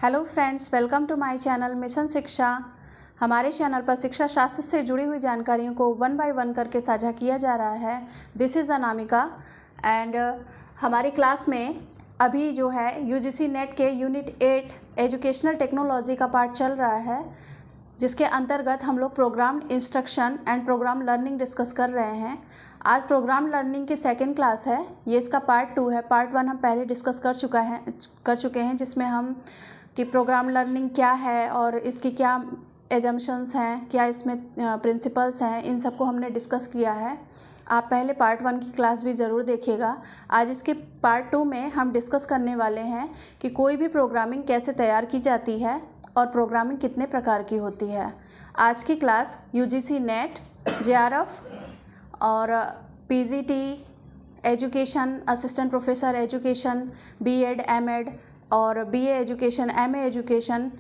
Hello friends, welcome to my channel mission Shiksha. हमारे channel पर शिक्षा शास्त्र से जुड़ी हुई जानकारियों को वन बाय वन करके साझा किया जा रहा है। दिस इज़ अनामिका एंड हमारी क्लास में अभी जो है यूजीसी नेट के यूनिट 8 एजुकेशनल टेक्नोलॉजी का पार्ट चल रहा है, जिसके अंतर्गत हम लोग programme instruction and programme learning discuss कर रहे हैं। आज प्रोग्राम लर्निंग की सेकेंड क्लास है, ये इसका पार्ट 2 है। पार्ट 1 हम पहले डिस्कस कर चुके हैं जिसमें हम कि प्रोग्राम लर्निंग क्या है और इसकी क्या एजम्पशंस हैं, क्या इसमें प्रिंसिपल्स हैं, इन सबको हमने डिस्कस किया है। आप पहले पार्ट 1 की क्लास भी ज़रूर देखिएगा। आज इसके पार्ट 2 में हम डिस्कस करने वाले हैं कि कोई भी प्रोग्रामिंग कैसे तैयार की जाती है और प्रोग्रामिंग कितने प्रकार की होती है। आज की क्लास यूजीसी नेट, जेआरएफ और PGT education, assistant professor education, BEd, MEd और बीए एजुकेशन, एमए एजुकेशन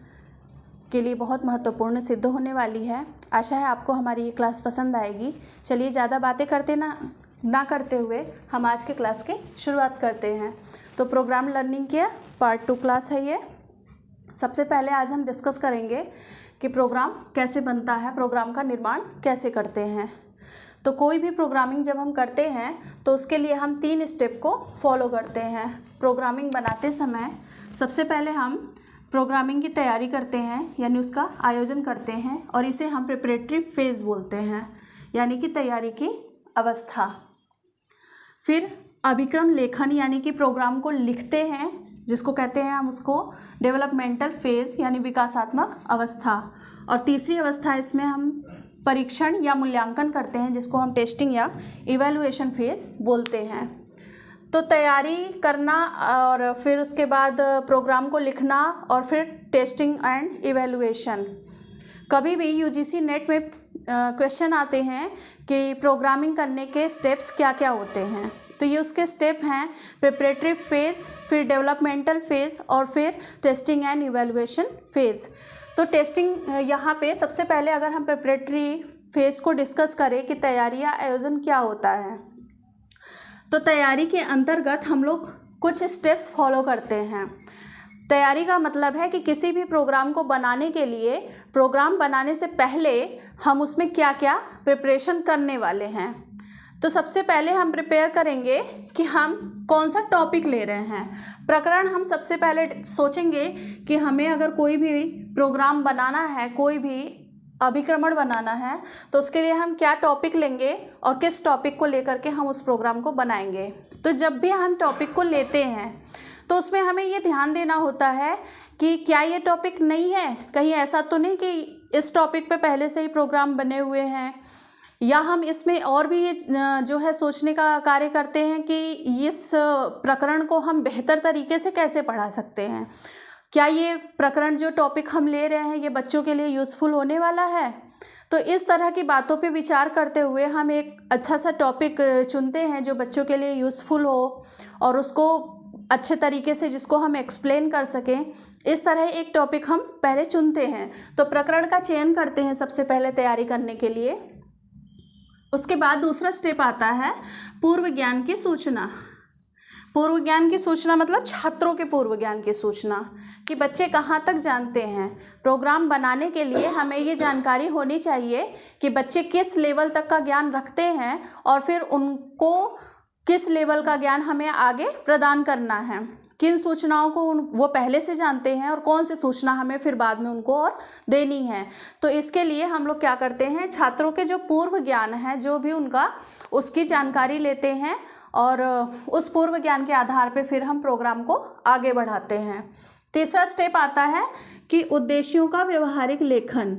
के लिए बहुत महत्वपूर्ण सिद्ध होने वाली है। आशा है आपको हमारी ये क्लास पसंद आएगी। चलिए ज़्यादा बातें करते ना करते हुए हम आज के क्लास की शुरुआत करते हैं। तो प्रोग्राम लर्निंग के पार्ट 2 क्लास है ये। सबसे पहले आज हम डिस्कस करेंगे कि प्रोग्राम कैसे बनता है, प्रोग्राम का निर्माण कैसे करते हैं। तो कोई भी प्रोग्रामिंग जब हम करते हैं तो उसके लिए हम 3 स्टेप को फॉलो करते हैं। प्रोग्रामिंग बनाते समय सबसे पहले हम प्रोग्रामिंग की तैयारी करते हैं, यानी उसका आयोजन करते हैं, और इसे हम प्रिपरेटरी फेज़ बोलते हैं, यानी कि तैयारी की अवस्था। फिर अभिक्रम लेखन, यानी कि प्रोग्राम को लिखते हैं, जिसको कहते हैं हम उसको डेवलपमेंटल फेज़, यानी विकासात्मक अवस्था। और तीसरी अवस्था इसमें हम परीक्षण या मूल्यांकन करते हैं, जिसको हम टेस्टिंग या इवैल्यूएशन फेज़ बोलते हैं। तो तैयारी करना और फिर उसके बाद प्रोग्राम को लिखना और फिर टेस्टिंग एंड इवैल्यूएशन। कभी भी यूजीसी नेट में क्वेश्चन आते हैं कि प्रोग्रामिंग करने के स्टेप्स क्या क्या होते हैं। तो ये उसके स्टेप हैं: प्रिपरेटरी फेज़, फिर डेवलपमेंटल फेज़ और फिर टेस्टिंग एंड इवैल्यूएशन फेज़। तो टेस्टिंग यहाँ पे सबसे पहले अगर हम प्रिपरेटरी फेज़ को डिस्कस करें कि तैयारी या आयोजन क्या होता है, तो तैयारी के अंतर्गत हम लोग कुछ स्टेप्स फॉलो करते हैं। तैयारी का मतलब है कि किसी भी प्रोग्राम को बनाने के लिए, प्रोग्राम बनाने से पहले हम उसमें क्या क्या प्रिपरेशन करने वाले हैं। तो सबसे पहले हम प्रिपेयर करेंगे कि हम कौन सा टॉपिक ले रहे हैं। प्रकरण हम सबसे पहले सोचेंगे कि हमें अगर कोई भी प्रोग्राम बनाना है, कोई भी अभिक्रमण बनाना है, तो उसके लिए हम क्या टॉपिक लेंगे और किस टॉपिक को लेकर के हम उस प्रोग्राम को बनाएंगे। तो जब भी हम टॉपिक को लेते हैं तो उसमें हमें ये ध्यान देना होता है कि क्या ये टॉपिक नहीं है, कहीं ऐसा तो नहीं कि इस टॉपिक पे पहले से ही प्रोग्राम बने हुए हैं, या हम इसमें और भी ये जो है सोचने का कार्य करते हैं कि इस प्रकरण को हम बेहतर तरीके से कैसे पढ़ा सकते हैं। क्या ये प्रकरण जो टॉपिक हम ले रहे हैं ये बच्चों के लिए यूज़फुल होने वाला है। तो इस तरह की बातों पे विचार करते हुए हम एक अच्छा सा टॉपिक चुनते हैं जो बच्चों के लिए यूज़फुल हो और उसको अच्छे तरीके से जिसको हम एक्सप्लेन कर सकें। इस तरह एक टॉपिक हम पहले चुनते हैं। तो प्रकरण का चयन करते हैं सबसे पहले तैयारी करने के लिए। उसके बाद दूसरा स्टेप आता है पूर्व ज्ञान की सूचना। पूर्व ज्ञान की सूचना मतलब छात्रों के पूर्व ज्ञान की सूचना, कि बच्चे कहाँ तक जानते हैं। प्रोग्राम बनाने के लिए हमें ये जानकारी होनी चाहिए कि बच्चे किस लेवल तक का ज्ञान रखते हैं और फिर उनको किस लेवल का ज्ञान हमें आगे प्रदान करना है, किन सूचनाओं को वो पहले से जानते हैं और कौन सी सूचना हमें फिर बाद में उनको और देनी है। तो इसके लिए हम लोग क्या करते हैं, छात्रों के जो पूर्व ज्ञान है जो भी उनका, उसकी जानकारी लेते हैं और उस पूर्व ज्ञान के आधार पे फिर हम प्रोग्राम को आगे बढ़ाते हैं। तीसरा स्टेप आता है कि उद्देश्यों का व्यवहारिक लेखन।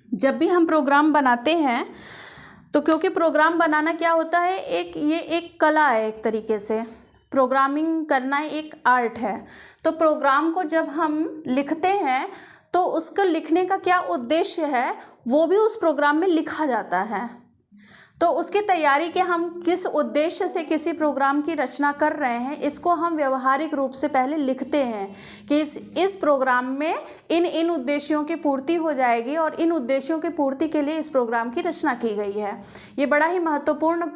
जब भी हम प्रोग्राम बनाते हैं तो क्योंकि प्रोग्राम बनाना क्या होता है, ये एक कला है, एक तरीके से प्रोग्रामिंग करना एक आर्ट है। तो प्रोग्राम को जब हम लिखते हैं तो उसको लिखने का क्या उद्देश्य है वो भी उस प्रोग्राम में लिखा जाता है। तो उसकी तैयारी के हम किस उद्देश्य से किसी प्रोग्राम की रचना कर रहे हैं, इसको हम व्यवहारिक रूप से पहले लिखते हैं कि इस प्रोग्राम में इन उद्देश्यों की पूर्ति हो जाएगी और इन उद्देश्यों की पूर्ति के लिए इस प्रोग्राम की रचना की गई है। ये बड़ा ही महत्वपूर्ण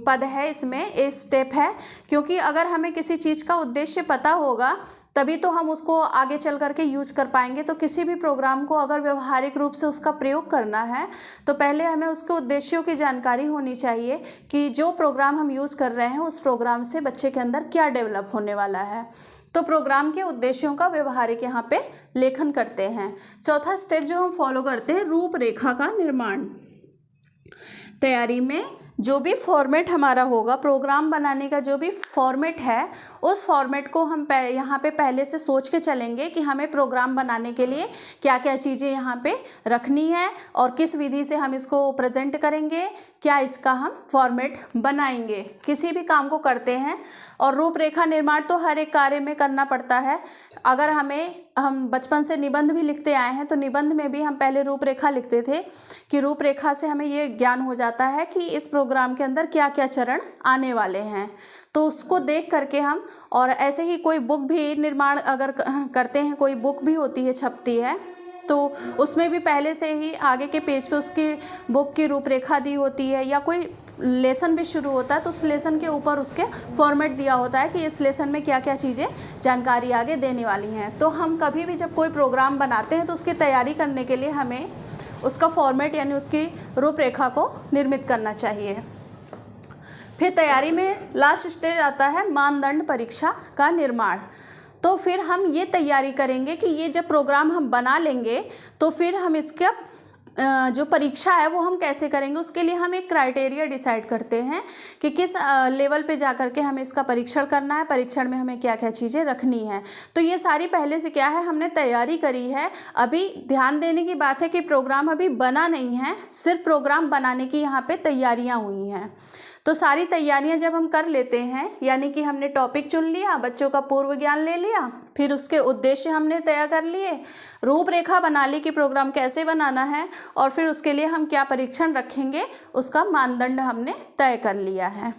पद है, इसमें एक स्टेप है, क्योंकि अगर हमें किसी चीज़ का उद्देश्य पता होगा तभी तो हम उसको आगे चल करके यूज कर पाएंगे। तो किसी भी प्रोग्राम को अगर व्यवहारिक रूप से उसका प्रयोग करना है तो पहले हमें उसके उद्देश्यों की जानकारी होनी चाहिए कि जो प्रोग्राम हम यूज़ कर रहे हैं उस प्रोग्राम से बच्चे के अंदर क्या डेवलप होने वाला है। तो प्रोग्राम के उद्देश्यों का व्यवहारिक यहाँ पे लेखन करते हैं। चौथा स्टेप जो हम फॉलो करते हैं, रूपरेखा का निर्माण। तैयारी में जो भी फॉर्मेट हमारा होगा, प्रोग्राम बनाने का जो भी फॉर्मेट है, उस फॉर्मेट को हम यहाँ पे पहले से सोच के चलेंगे कि हमें प्रोग्राम बनाने के लिए क्या क्या चीज़ें यहाँ पे रखनी है और किस विधि से हम इसको प्रेजेंट करेंगे, क्या इसका हम फॉर्मेट बनाएंगे। किसी भी काम को करते हैं और रूपरेखा निर्माण तो हर एक कार्य में करना पड़ता है। अगर हम बचपन से निबंध भी लिखते आए हैं तो निबंध में भी हम पहले रूपरेखा लिखते थे कि रूपरेखा से हमें ये ज्ञान हो जाता है कि इस प्रोग्राम के अंदर क्या क्या चरण आने वाले हैं। तो उसको देख करके हम, और ऐसे ही कोई बुक भी निर्माण अगर करते हैं, कोई बुक भी होती है, छपती है, तो उसमें भी पहले से ही आगे के पेज पे उसकी बुक की रूपरेखा दी होती है, या कोई लेसन भी शुरू होता है तो उस लेसन के ऊपर उसके फॉर्मेट दिया होता है कि इस लेसन में क्या क्या चीज़ें जानकारी आगे देने वाली हैं। तो हम कभी भी जब कोई प्रोग्राम बनाते हैं तो उसकी तैयारी करने के लिए हमें उसका फॉर्मेट यानी उसकी रूपरेखा को निर्मित करना चाहिए। फिर तैयारी में लास्ट स्टेज आता है मानदंड परीक्षा का निर्माण। तो फिर हम ये तैयारी करेंगे कि ये जब प्रोग्राम हम बना लेंगे तो फिर हम इसका जो परीक्षा है वो हम कैसे करेंगे। उसके लिए हम एक क्राइटेरिया डिसाइड करते हैं कि किस लेवल पे जा कर के हमें इसका परीक्षण करना है, परीक्षण में हमें क्या क्या चीज़ें रखनी है। तो ये सारी पहले से क्या है, हमने तैयारी करी है। अभी ध्यान देने की बात है कि प्रोग्राम अभी बना नहीं है, सिर्फ प्रोग्राम बनाने की यहाँ पे तैयारियाँ हुई हैं। तो सारी तैयारियां जब हम कर लेते हैं, यानी कि हमने टॉपिक चुन लिया, बच्चों का पूर्व ज्ञान ले लिया, फिर उसके उद्देश्य हमने तय कर लिए, रूपरेखा बना ली कि प्रोग्राम कैसे बनाना है, और फिर उसके लिए हम क्या परीक्षण रखेंगे उसका मानदंड हमने तय कर लिया है।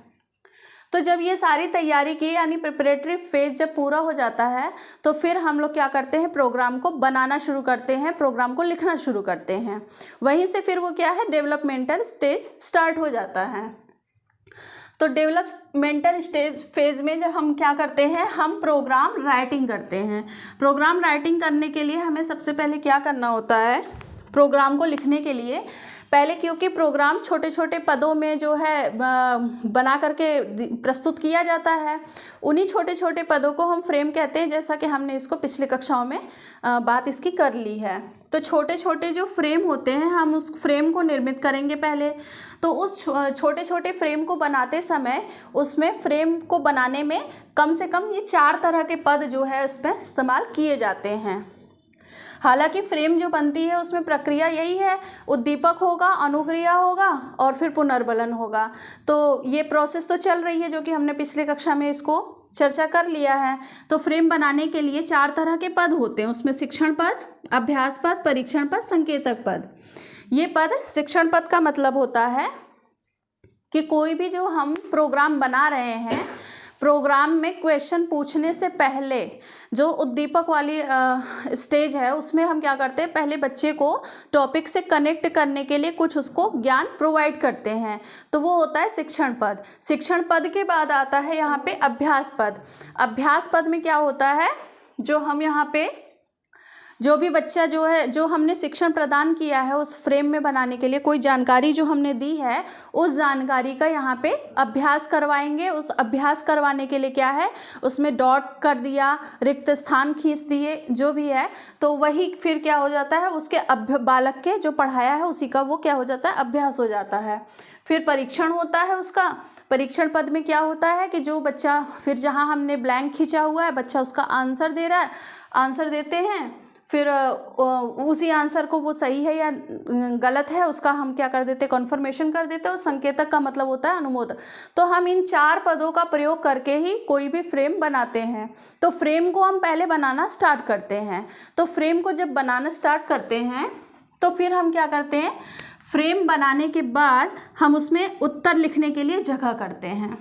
तो जब ये सारी तैयारी की यानी प्रिपरेटरी फेज जब पूरा हो जाता है तो फिर हम लोग क्या करते हैं, प्रोग्राम को बनाना शुरू करते हैं, प्रोग्राम को लिखना शुरू करते हैं। वहीं से फिर वो क्या है, डेवलपमेंटल स्टेज स्टार्ट हो जाता है। तो डेवलपमेंटल स्टेज फेज में जब हम क्या करते हैं, हम प्रोग्राम राइटिंग करते हैं। प्रोग्राम राइटिंग करने के लिए हमें सबसे पहले क्या करना होता है, प्रोग्राम को लिखने के लिए पहले, क्योंकि प्रोग्राम छोटे छोटे पदों में जो है बना करके प्रस्तुत किया जाता है, उन्हीं छोटे छोटे पदों को हम फ्रेम कहते हैं, जैसा कि हमने इसको पिछले कक्षाओं में बात इसकी कर ली है। तो छोटे छोटे जो फ्रेम होते हैं हम उस फ्रेम को निर्मित करेंगे पहले। तो उस छोटे छोटे फ्रेम को बनाते समय उसमें फ्रेम को बनाने में कम से कम ये 4 तरह के पद जो है उसमें इस्तेमाल किए जाते हैं। हालांकि फ्रेम जो बनती है उसमें प्रक्रिया यही है, उद्दीपक होगा, अनुक्रिया होगा और फिर पुनर्बलन होगा। तो ये प्रोसेस तो चल रही है जो कि हमने पिछले कक्षा में इसको चर्चा कर लिया है। तो फ्रेम बनाने के लिए 4 तरह के पद होते हैं, उसमें शिक्षण पद, अभ्यास पद, परीक्षण पद, संकेतक पद। ये पद, शिक्षण पद का मतलब होता है कि कोई भी जो हम प्रोग्राम बना रहे हैं, प्रोग्राम में क्वेश्चन पूछने से पहले जो उद्दीपक वाली स्टेज है उसमें हम क्या करते हैं, पहले बच्चे को टॉपिक से कनेक्ट करने के लिए कुछ उसको ज्ञान प्रोवाइड करते हैं, तो वो होता है शिक्षण पद। शिक्षण पद के बाद आता है यहाँ पे अभ्यास पद। अभ्यास पद में क्या होता है, जो हम यहाँ पे जो भी बच्चा जो है, जो हमने शिक्षण प्रदान किया है उस फ्रेम में बनाने के लिए कोई जानकारी जो हमने दी है, उस जानकारी का यहाँ पे अभ्यास करवाएंगे। उस अभ्यास करवाने के लिए क्या है, उसमें डॉट कर दिया, रिक्त स्थान खींच दिए, जो भी है, तो वही फिर क्या हो जाता है, उसके बालक के जो पढ़ाया है उसी का वो क्या हो जाता है, अभ्यास हो जाता है। फिर परीक्षण होता है उसका। परीक्षण पद में क्या होता है कि जो बच्चा, फिर जहाँ हमने ब्लैंक खींचा हुआ है, बच्चा उसका आंसर दे रहा है, आंसर देते हैं, फिर उसी आंसर को वो सही है या गलत है उसका हम क्या कर देते, कन्फर्मेशन कर देते हैं। और संकेतक का मतलब होता है अनुमोदन। तो हम इन 4 पदों का प्रयोग करके ही कोई भी फ्रेम बनाते हैं। तो फ्रेम को हम पहले बनाना स्टार्ट करते हैं। तो फ्रेम को जब बनाना स्टार्ट करते हैं तो फिर हम क्या करते हैं, फ्रेम बनाने के बाद हम उसमें उत्तर लिखने के लिए जगह करते हैं।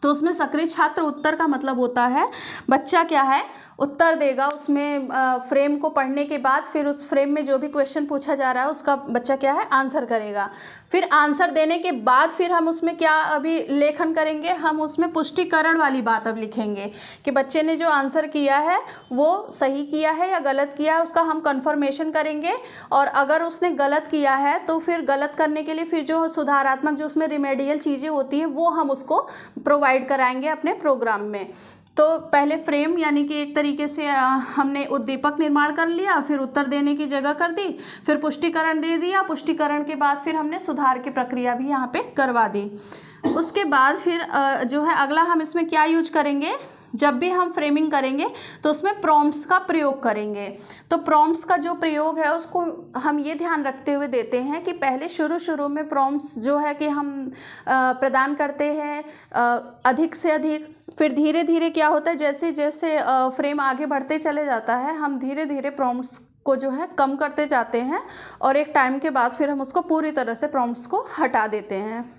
तो उसमें सक्रिय छात्र उत्तर का मतलब होता है बच्चा क्या है, उत्तर देगा उसमें फ्रेम को पढ़ने के बाद फिर उस फ्रेम में जो भी क्वेश्चन पूछा जा रहा है उसका बच्चा क्या है आंसर करेगा। फिर आंसर देने के बाद फिर हम उसमें क्या अभी लेखन करेंगे, हम उसमें पुष्टिकरण वाली बात अब लिखेंगे कि बच्चे ने जो आंसर किया है वो सही किया है या गलत किया है, उसका हम कंफर्मेशन करेंगे। और अगर उसने गलत किया है तो फिर गलत करने के लिए फिर जो सुधारात्मक जो उसमें रिमेडियल चीज़ें होती हैं वो हम उसको प्रोवाइड कराएंगे अपने प्रोग्राम में। तो पहले फ्रेम यानी कि एक तरीके से हमने उद्दीपक निर्माण कर लिया, फिर उत्तर देने की जगह कर दी, फिर पुष्टिकरण दे दिया, पुष्टिकरण के बाद फिर हमने सुधार की प्रक्रिया भी यहाँ पे करवा दी। उसके बाद फिर जो है अगला हम इसमें क्या यूज करेंगे, जब भी हम फ्रेमिंग करेंगे तो उसमें प्रॉम्प्ट्स का प्रयोग करेंगे। तो प्रॉम्प्ट्स का जो प्रयोग है उसको हम ये ध्यान रखते हुए देते हैं कि पहले शुरू में प्रॉम्प्ट्स जो है कि हम प्रदान करते हैं अधिक से अधिक, फिर धीरे धीरे क्या होता है जैसे जैसे फ्रेम आगे बढ़ते चले जाता है हम धीरे धीरे प्रॉम्प्ट्स को जो है कम करते जाते हैं और एक टाइम के बाद फिर हम उसको पूरी तरह से प्रॉम्प्ट्स को हटा देते हैं।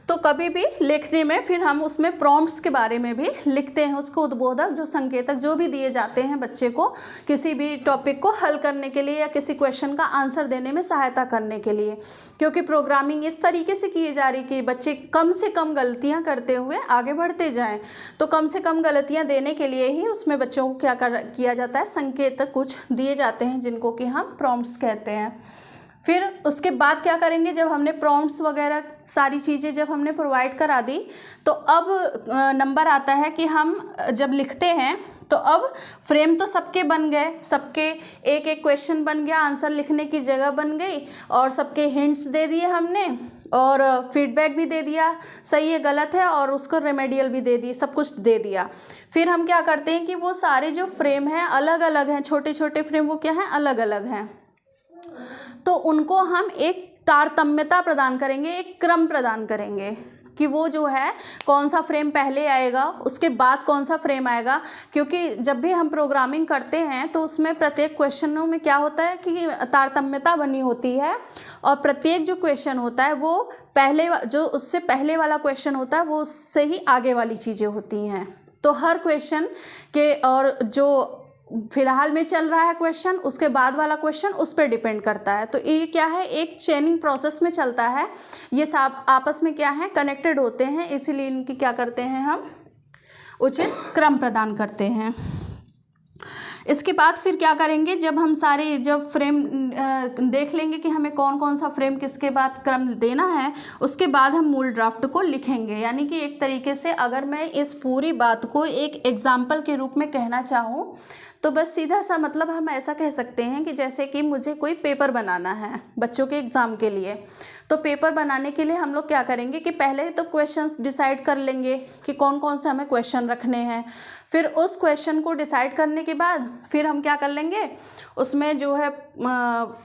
तो कभी भी लिखने में फिर हम उसमें प्रॉम्प्ट्स के बारे में भी लिखते हैं, उसको उद्बोधक जो संकेतक जो भी दिए जाते हैं बच्चे को किसी भी टॉपिक को हल करने के लिए या किसी क्वेश्चन का आंसर देने में सहायता करने के लिए। क्योंकि प्रोग्रामिंग इस तरीके से की जा रही कि बच्चे कम से कम गलतियां करते हुए आगे बढ़ते जाएं, तो कम से कम गलतियां देने के लिए ही उसमें बच्चों को क्या किया जाता है, संकेतक कुछ दिए जाते हैं जिनको कि हम प्रॉम्प्ट्स कहते हैं। फिर उसके बाद क्या करेंगे, जब हमने प्रॉम्प्ट्स वगैरह सारी चीज़ें जब हमने प्रोवाइड करा दी तो अब नंबर आता है कि हम जब लिखते हैं तो अब फ्रेम तो सबके बन गए, सबके एक एक क्वेश्चन बन गया, आंसर लिखने की जगह बन गई और सबके हिंट्स दे दिए हमने और फीडबैक भी दे दिया सही है गलत है और उसको रेमेडियल भी दे दी, सब कुछ दे दिया। फिर हम क्या करते हैं कि वो सारे जो फ्रेम हैं अलग अलग हैं, छोटे छोटे फ्रेम वो क्या हैं अलग अलग हैं, तो उनको हम एक तारतम्यता प्रदान करेंगे, एक क्रम प्रदान करेंगे कि वो जो है कौन सा फ्रेम पहले आएगा उसके बाद कौन सा फ्रेम आएगा। क्योंकि जब भी हम प्रोग्रामिंग करते हैं तो उसमें प्रत्येक क्वेश्चनों में क्या होता है कि तारतम्यता बनी होती है और प्रत्येक जो क्वेश्चन होता है वो पहले जो उससे पहले वाला क्वेश्चन होता है वो उससे ही आगे वाली चीज़ें होती हैं। तो हर क्वेश्चन के और जो फिलहाल में चल रहा है क्वेश्चन उसके बाद वाला क्वेश्चन उस पर डिपेंड करता है। तो ये क्या है एक चेनिंग प्रोसेस में चलता है, ये सब आपस में क्या है कनेक्टेड होते हैं, इसीलिए इनकी क्या करते हैं हम उचित क्रम प्रदान करते हैं। इसके बाद फिर क्या करेंगे, जब हम सारे जब फ्रेम देख लेंगे कि हमें कौन कौन सा फ्रेम किसके बाद क्रम देना है, उसके बाद हम मूल ड्राफ्ट को लिखेंगे। यानी कि एक तरीके से अगर मैं इस पूरी बात को एक एग्जाम्पल के रूप में कहना चाहूँ तो बस सीधा सा मतलब हम ऐसा कह सकते हैं कि जैसे कि मुझे कोई पेपर बनाना है बच्चों के एग्ज़ाम के लिए, तो पेपर बनाने के लिए हम लोग क्या करेंगे कि पहले तो क्वेश्चंस डिसाइड कर लेंगे कि कौन कौन से हमें क्वेश्चन रखने हैं। फिर उस क्वेश्चन को डिसाइड करने के बाद फिर हम क्या कर लेंगे, उसमें जो है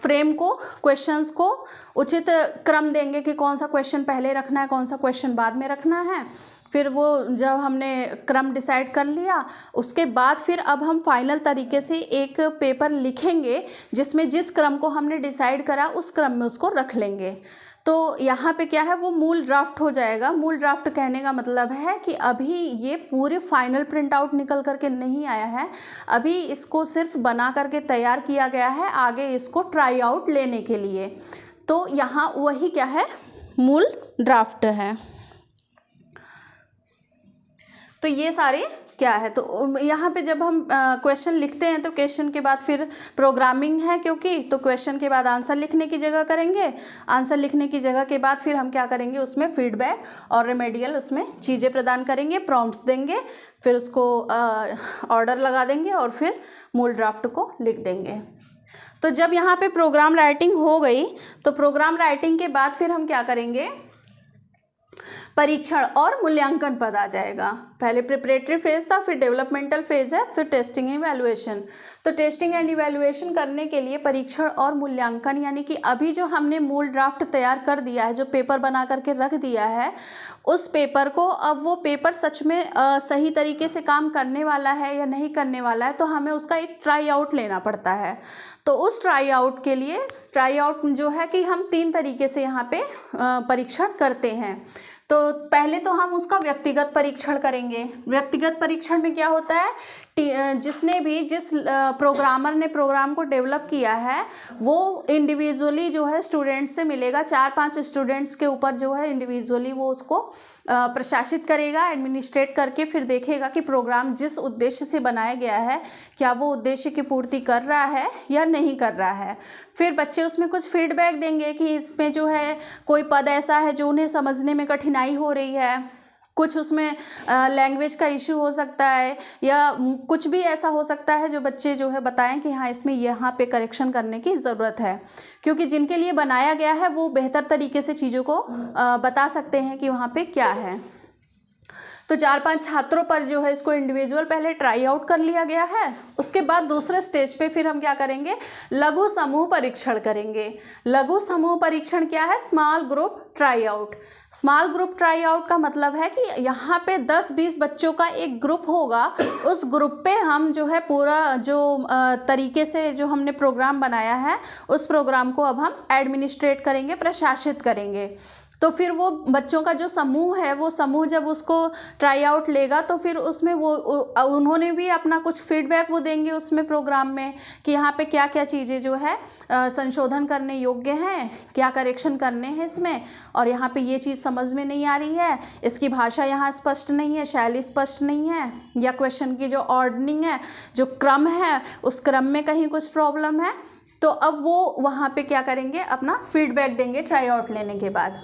फ्रेम को क्वेश्चंस को उचित क्रम देंगे कि कौन सा क्वेश्चन पहले रखना है कौन सा क्वेश्चन बाद में रखना है। फिर वो जब हमने क्रम डिसाइड कर लिया उसके बाद फिर अब हम फाइनल तरीके से एक पेपर लिखेंगे जिसमें जिस क्रम को हमने डिसाइड करा उस क्रम में उसको रख लेंगे। तो यहाँ पे क्या है वो मूल ड्राफ्ट हो जाएगा। मूल ड्राफ्ट कहने का मतलब है कि अभी ये पूरे फाइनल प्रिंट आउट निकल करके नहीं आया है, अभी इसको सिर्फ बना करके तैयार किया गया है आगे इसको ट्राई आउट लेने के लिए। तो यहाँ वही क्या है मूल ड्राफ्ट है। तो ये सारे क्या है, तो यहाँ पे जब हम क्वेश्चन लिखते हैं तो क्वेश्चन के बाद फिर प्रोग्रामिंग है क्योंकि, तो क्वेश्चन के बाद आंसर लिखने की जगह करेंगे, आंसर लिखने की जगह के बाद फिर हम क्या करेंगे उसमें फीडबैक और रेमेडियल उसमें चीज़ें प्रदान करेंगे, प्रॉम्प्ट्स देंगे, फिर उसको ऑर्डर लगा देंगे और फिर मूल ड्राफ्ट को लिख देंगे। तो जब यहाँ पे प्रोग्राम राइटिंग हो गई तो प्रोग्राम राइटिंग के बाद फिर हम क्या करेंगे, परीक्षण और मूल्यांकन पद आ जाएगा। पहले प्रिपरेटरी फेज था, फिर डेवलपमेंटल फेज है, फिर टेस्टिंग इवैल्यूएशन। तो टेस्टिंग एंड इवैल्यूएशन करने के लिए परीक्षण और मूल्यांकन, यानी कि अभी जो हमने मूल ड्राफ्ट तैयार कर दिया है, जो पेपर बना करके रख दिया है, उस पेपर को अब वो पेपर सच में सही तरीके से काम करने वाला है या नहीं करने वाला है, तो हमें उसका एक ट्राई आउट लेना पड़ता है। तो उस ट्राई आउट के लिए ट्राई आउट जो है कि हम 3 तरीके से यहाँ पे परीक्षण करते हैं। तो पहले तो हम उसका व्यक्तिगत परीक्षण करेंगे। व्यक्तिगत परीक्षण में क्या होता है जिस प्रोग्रामर ने प्रोग्राम को डेवलप किया है वो इंडिविजुअली जो है स्टूडेंट्स से मिलेगा, 4-5 स्टूडेंट्स के ऊपर जो है इंडिविजुअली वो उसको प्रशासित करेगा, एडमिनिस्ट्रेट करके फिर देखेगा कि प्रोग्राम जिस उद्देश्य से बनाया गया है क्या वो उद्देश्य की पूर्ति कर रहा है या नहीं कर रहा है। फिर बच्चे उसमें कुछ फीडबैक देंगे कि इसमें जो है कोई पद ऐसा है जो उन्हें समझने में कठिनाई हो रही है, कुछ उसमें लैंग्वेज का इशू हो सकता है, या कुछ भी ऐसा हो सकता है जो बच्चे जो है बताएं कि हाँ इसमें यहाँ पे करेक्शन करने की ज़रूरत है, क्योंकि जिनके लिए बनाया गया है वो बेहतर तरीके से चीज़ों को बता सकते हैं कि वहाँ पे क्या है। तो 4-5 छात्रों पर जो है इसको इंडिविजुअल पहले ट्राई आउट कर लिया गया है। उसके बाद दूसरे स्टेज पे फिर हम क्या करेंगे, लघु समूह परीक्षण करेंगे। लघु समूह परीक्षण क्या है, small group try out. Small group try out का मतलब है कि यहाँ पे 10-20 बच्चों का एक ग्रुप होगा, उस ग्रुप पे हम जो है पूरा जो तरीके से जो हमने प्रोग्राम बनाया है उस प्रोग्राम को अब हम एडमिनिस्ट्रेट करेंगे, प्रशासित करेंगे। तो फिर वो बच्चों का जो समूह है वो समूह जब उसको ट्राई आउट लेगा तो फिर उसमें वो उन्होंने भी अपना कुछ फीडबैक वो देंगे उसमें प्रोग्राम में कि यहाँ पे क्या क्या चीज़ें जो है संशोधन करने योग्य हैं, क्या करेक्शन करने हैं इसमें, और यहाँ पे ये चीज़ समझ में नहीं आ रही है, इसकी भाषा यहाँ स्पष्ट नहीं है, शैली स्पष्ट नहीं है, या क्वेश्चन की जो ऑर्डरिंग है, जो क्रम है उस क्रम में कहीं कुछ प्रॉब्लम है। तो अब वो वहाँ पे क्या करेंगे, अपना फीडबैक देंगे ट्राई आउट लेने के बाद।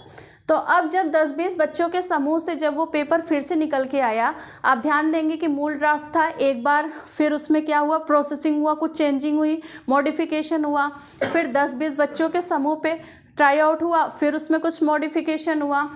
तो अब जब 10-20 बच्चों के समूह से जब वो पेपर फिर से निकल के आया, आप ध्यान देंगे कि मूल ड्राफ्ट था एक बार, फिर उसमें क्या हुआ, प्रोसेसिंग हुआ, कुछ चेंजिंग हुई, मॉडिफिकेशन हुआ, फिर 10-20 बच्चों के समूह पे ट्राई आउट हुआ, फिर उसमें कुछ मॉडिफिकेशन हुआ।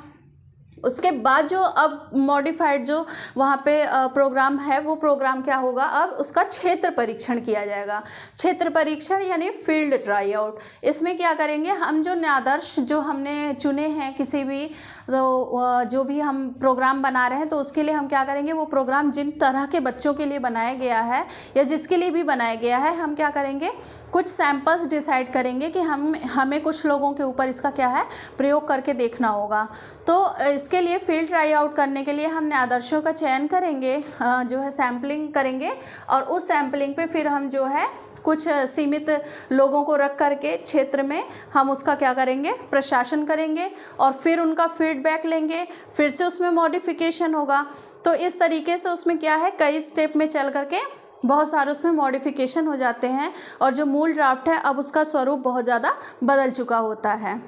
उसके बाद जो अब मॉडिफाइड जो वहाँ पे प्रोग्राम है वो प्रोग्राम क्या होगा, अब उसका क्षेत्र परीक्षण किया जाएगा। क्षेत्र परीक्षण यानी फील्ड ट्राई आउट। इसमें क्या करेंगे, हम जो आदर्श जो हमने चुने हैं किसी भी तो जो भी हम प्रोग्राम बना रहे हैं तो उसके लिए हम क्या करेंगे, वो प्रोग्राम जिन तरह के बच्चों के लिए बनाया गया है या जिसके लिए भी बनाया गया है, हम क्या करेंगे, कुछ सैम्पल्स डिसाइड करेंगे कि हमें कुछ लोगों के ऊपर इसका क्या है प्रयोग करके देखना होगा। तो इसके लिए फील्ड ट्राई आउट करने के लिए हमने आदर्शों का चयन करेंगे, जो है सैम्पलिंग करेंगे, और उस सैम्पलिंग पे फिर हम जो है कुछ सीमित लोगों को रख करके क्षेत्र में हम उसका क्या करेंगे, प्रशासन करेंगे, और फिर उनका फीडबैक लेंगे, फिर से उसमें मॉडिफिकेशन होगा। तो इस तरीके से उसमें क्या है, कई स्टेप में चल करके बहुत सारे उसमें मॉडिफिकेशन हो जाते हैं, और जो मूल ड्राफ्ट है अब उसका स्वरूप बहुत ज़्यादा बदल चुका होता है।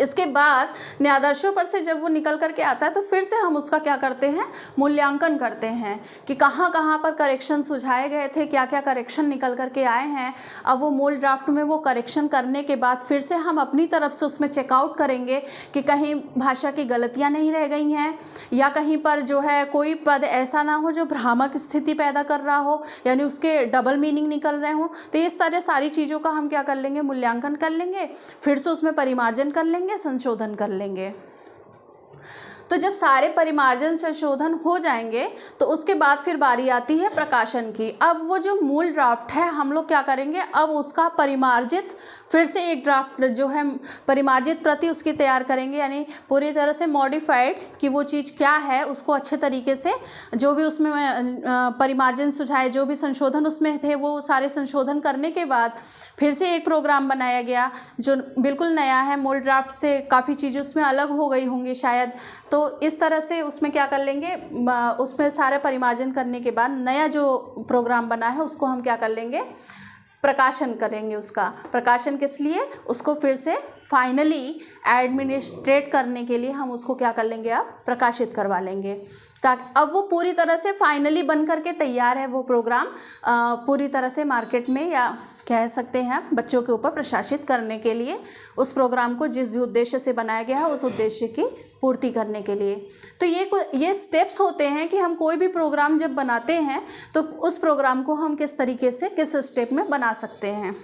इसके बाद न्यायाधीशों पर से जब वो निकल करके आता है तो फिर से हम उसका क्या करते हैं, मूल्यांकन करते हैं कि कहाँ कहाँ पर करेक्शन सुझाए गए थे, क्या क्या करेक्शन निकल करके आए हैं। अब वो मूल ड्राफ्ट में वो करेक्शन करने के बाद फिर से हम अपनी तरफ से उसमें चेकआउट करेंगे कि कहीं भाषा की गलतियाँ नहीं रह गई हैं, या कहीं पर जो है कोई पद ऐसा ना हो जो भ्रामक स्थिति पैदा कर रहा हो, यानी उसके डबल मीनिंग निकल रहे हों। तो इस तरह सारी चीज़ों का हम क्या कर लेंगे, मूल्यांकन कर लेंगे, फिर से उसमें परिमार्जन कर लेंगे, संशोधन कर लेंगे। तो जब सारे परिमार्जन संशोधन हो जाएंगे तो उसके बाद फिर बारी आती है प्रकाशन की। अब वो जो मूल ड्राफ्ट है हम लोग क्या करेंगे, अब उसका परिमार्जित फिर से एक ड्राफ्ट जो है परिमार्जित प्रति उसकी तैयार करेंगे, यानी पूरी तरह से मॉडिफाइड कि वो चीज़ क्या है उसको अच्छे तरीके से जो भी उसमें परिमार्जन सुझाए, जो भी संशोधन उसमें थे वो सारे संशोधन करने के बाद फिर से एक प्रोग्राम बनाया गया जो बिल्कुल नया है, मूल ड्राफ्ट से काफ़ी चीज़ें उसमें अलग हो गई होंगी शायद। तो इस तरह से उसमें क्या कर लेंगे, उसमें सारे परिमार्जन करने के बाद नया जो प्रोग्राम बना है उसको हम क्या कर लेंगे, प्रकाशन करेंगे। उसका प्रकाशन किस लिए, उसको फिर से फाइनली एडमिनिस्ट्रेट करने के लिए हम उसको क्या कर लेंगे, अब प्रकाशित करवा लेंगे, ताकि अब वो पूरी तरह से फाइनली बन करके तैयार है वो प्रोग्राम पूरी तरह से मार्केट में या कह सकते हैं बच्चों के ऊपर प्रशासित करने के लिए, उस प्रोग्राम को जिस भी उद्देश्य से बनाया गया है उस उद्देश्य की पूर्ति करने के लिए। तो ये स्टेप्स होते हैं कि हम कोई भी प्रोग्राम जब बनाते हैं तो उस प्रोग्राम को हम किस तरीके से किस स्टेप में बना सकते हैं।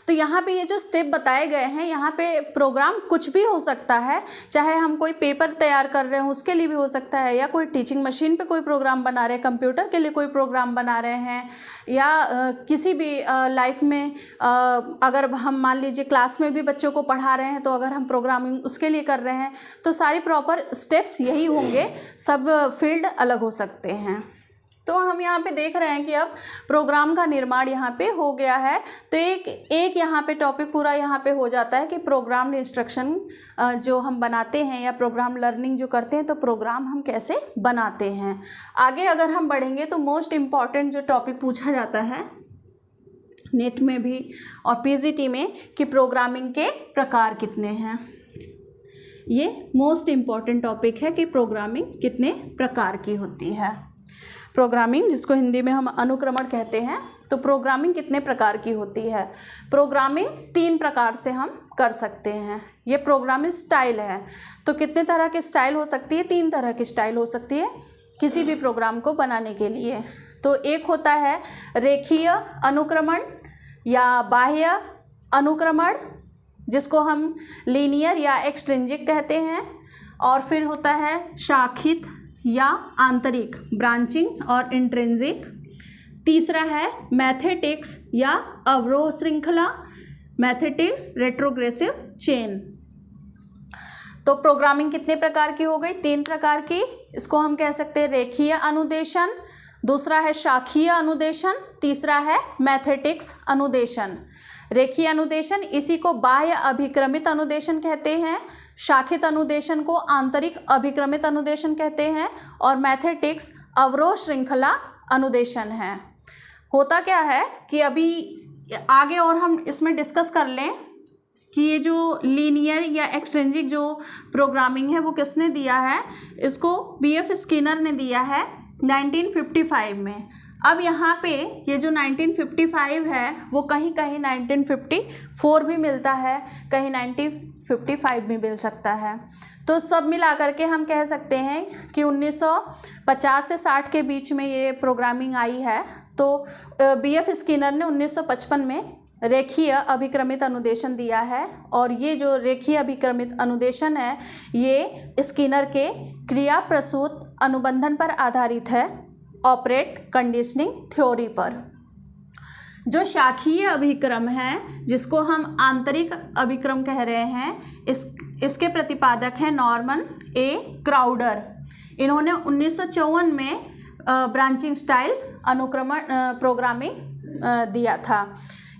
तो यहाँ पे ये जो स्टेप बताए गए हैं, यहाँ पे प्रोग्राम कुछ भी हो सकता है, चाहे हम कोई पेपर तैयार कर रहे हैं उसके लिए भी हो सकता है, या कोई टीचिंग मशीन पे कोई प्रोग्राम बना रहे हैं, कंप्यूटर के लिए कोई प्रोग्राम बना रहे हैं, या किसी भी लाइफ में अगर हम मान लीजिए क्लास में भी बच्चों को पढ़ा रहे हैं तो अगर हम प्रोग्रामिंग उसके लिए कर रहे हैं तो सारी प्रॉपर स्टेप्स यही होंगे, सब फील्ड अलग हो सकते हैं। तो हम यहाँ पे देख रहे हैं कि अब प्रोग्राम का निर्माण यहाँ पे हो गया है। तो एक यहाँ पे टॉपिक पूरा यहाँ पे हो जाता है कि प्रोग्राम इंस्ट्रक्शन जो हम बनाते हैं या प्रोग्राम लर्निंग जो करते हैं तो प्रोग्राम हम कैसे बनाते हैं। आगे अगर हम बढ़ेंगे तो मोस्ट इम्पॉर्टेंट जो टॉपिक पूछा जाता है नेट में भी और पीजीटी में कि प्रोग्रामिंग के प्रकार कितने हैं। ये मोस्ट इम्पॉर्टेंट टॉपिक है कि प्रोग्रामिंग कितने प्रकार की होती है। प्रोग्रामिंग जिसको हिंदी में हम अनुक्रमण कहते हैं, तो प्रोग्रामिंग कितने प्रकार की होती है। प्रोग्रामिंग 3 प्रकार से हम कर सकते हैं। ये प्रोग्रामिंग स्टाइल है। तो कितने तरह की स्टाइल हो सकती है? 3 तरह की स्टाइल हो सकती है किसी भी प्रोग्राम को बनाने के लिए। तो एक होता है रेखीय अनुक्रमण या बाह्य अनुक्रमण, जिसको हम लीनियर या एक्सट्रिंजिक कहते हैं। और फिर होता है शाखित या आंतरिक, ब्रांचिंग और इंट्रिंसिक। तीसरा है मैथेटिक्स या अवरोह श्रृंखला, मैथेटिक्स रेट्रोग्रेसिव चेन। तो प्रोग्रामिंग कितने प्रकार की हो गई? 3 प्रकार की। इसको हम कह सकते हैं रेखीय अनुदेशन, दूसरा है शाखीय अनुदेशन, तीसरा है मैथेटिक्स अनुदेशन। रेखीय अनुदेशन इसी को बाह्य अभिक्रमित अनुदेशन कहते हैं, शाखित अनुदेशन को आंतरिक अभिक्रमित अनुदेशन कहते हैं और मैथेटिक्स अवरोह श्रृंखला अनुदेशन है। होता क्या है कि अभी आगे और हम इसमें डिस्कस कर लें कि ये जो लीनियर या एक्सट्रिंजिक जो प्रोग्रामिंग है वो किसने दिया है। इसको बीएफ स्किनर ने दिया है 1955 में। अब यहाँ पे ये जो 1955 है वो कहीं कहीं 1954 भी मिलता है, कहीं 1955 भी मिल सकता है। तो सब मिला करके हम कह सकते हैं कि 1950 से 60 के बीच में ये प्रोग्रामिंग आई है। तो बीएफ स्किनर ने 1955 में रेखीय अभिक्रमित अनुदेशन दिया है और ये जो रेखीय अभिक्रमित अनुदेशन है ये स्किनर के क्रिया प्रसूत अनुबंधन पर आधारित है, ऑपरेट कंडीशनिंग थ्योरी पर। जो शाखीय अभिक्रम है जिसको हम आंतरिक अभिक्रम कह रहे हैं, इसके प्रतिपादक हैं नॉर्मन ए क्राउडर। इन्होंने 1954 में ब्रांचिंग स्टाइल अनुक्रमण प्रोग्रामिंग दिया था।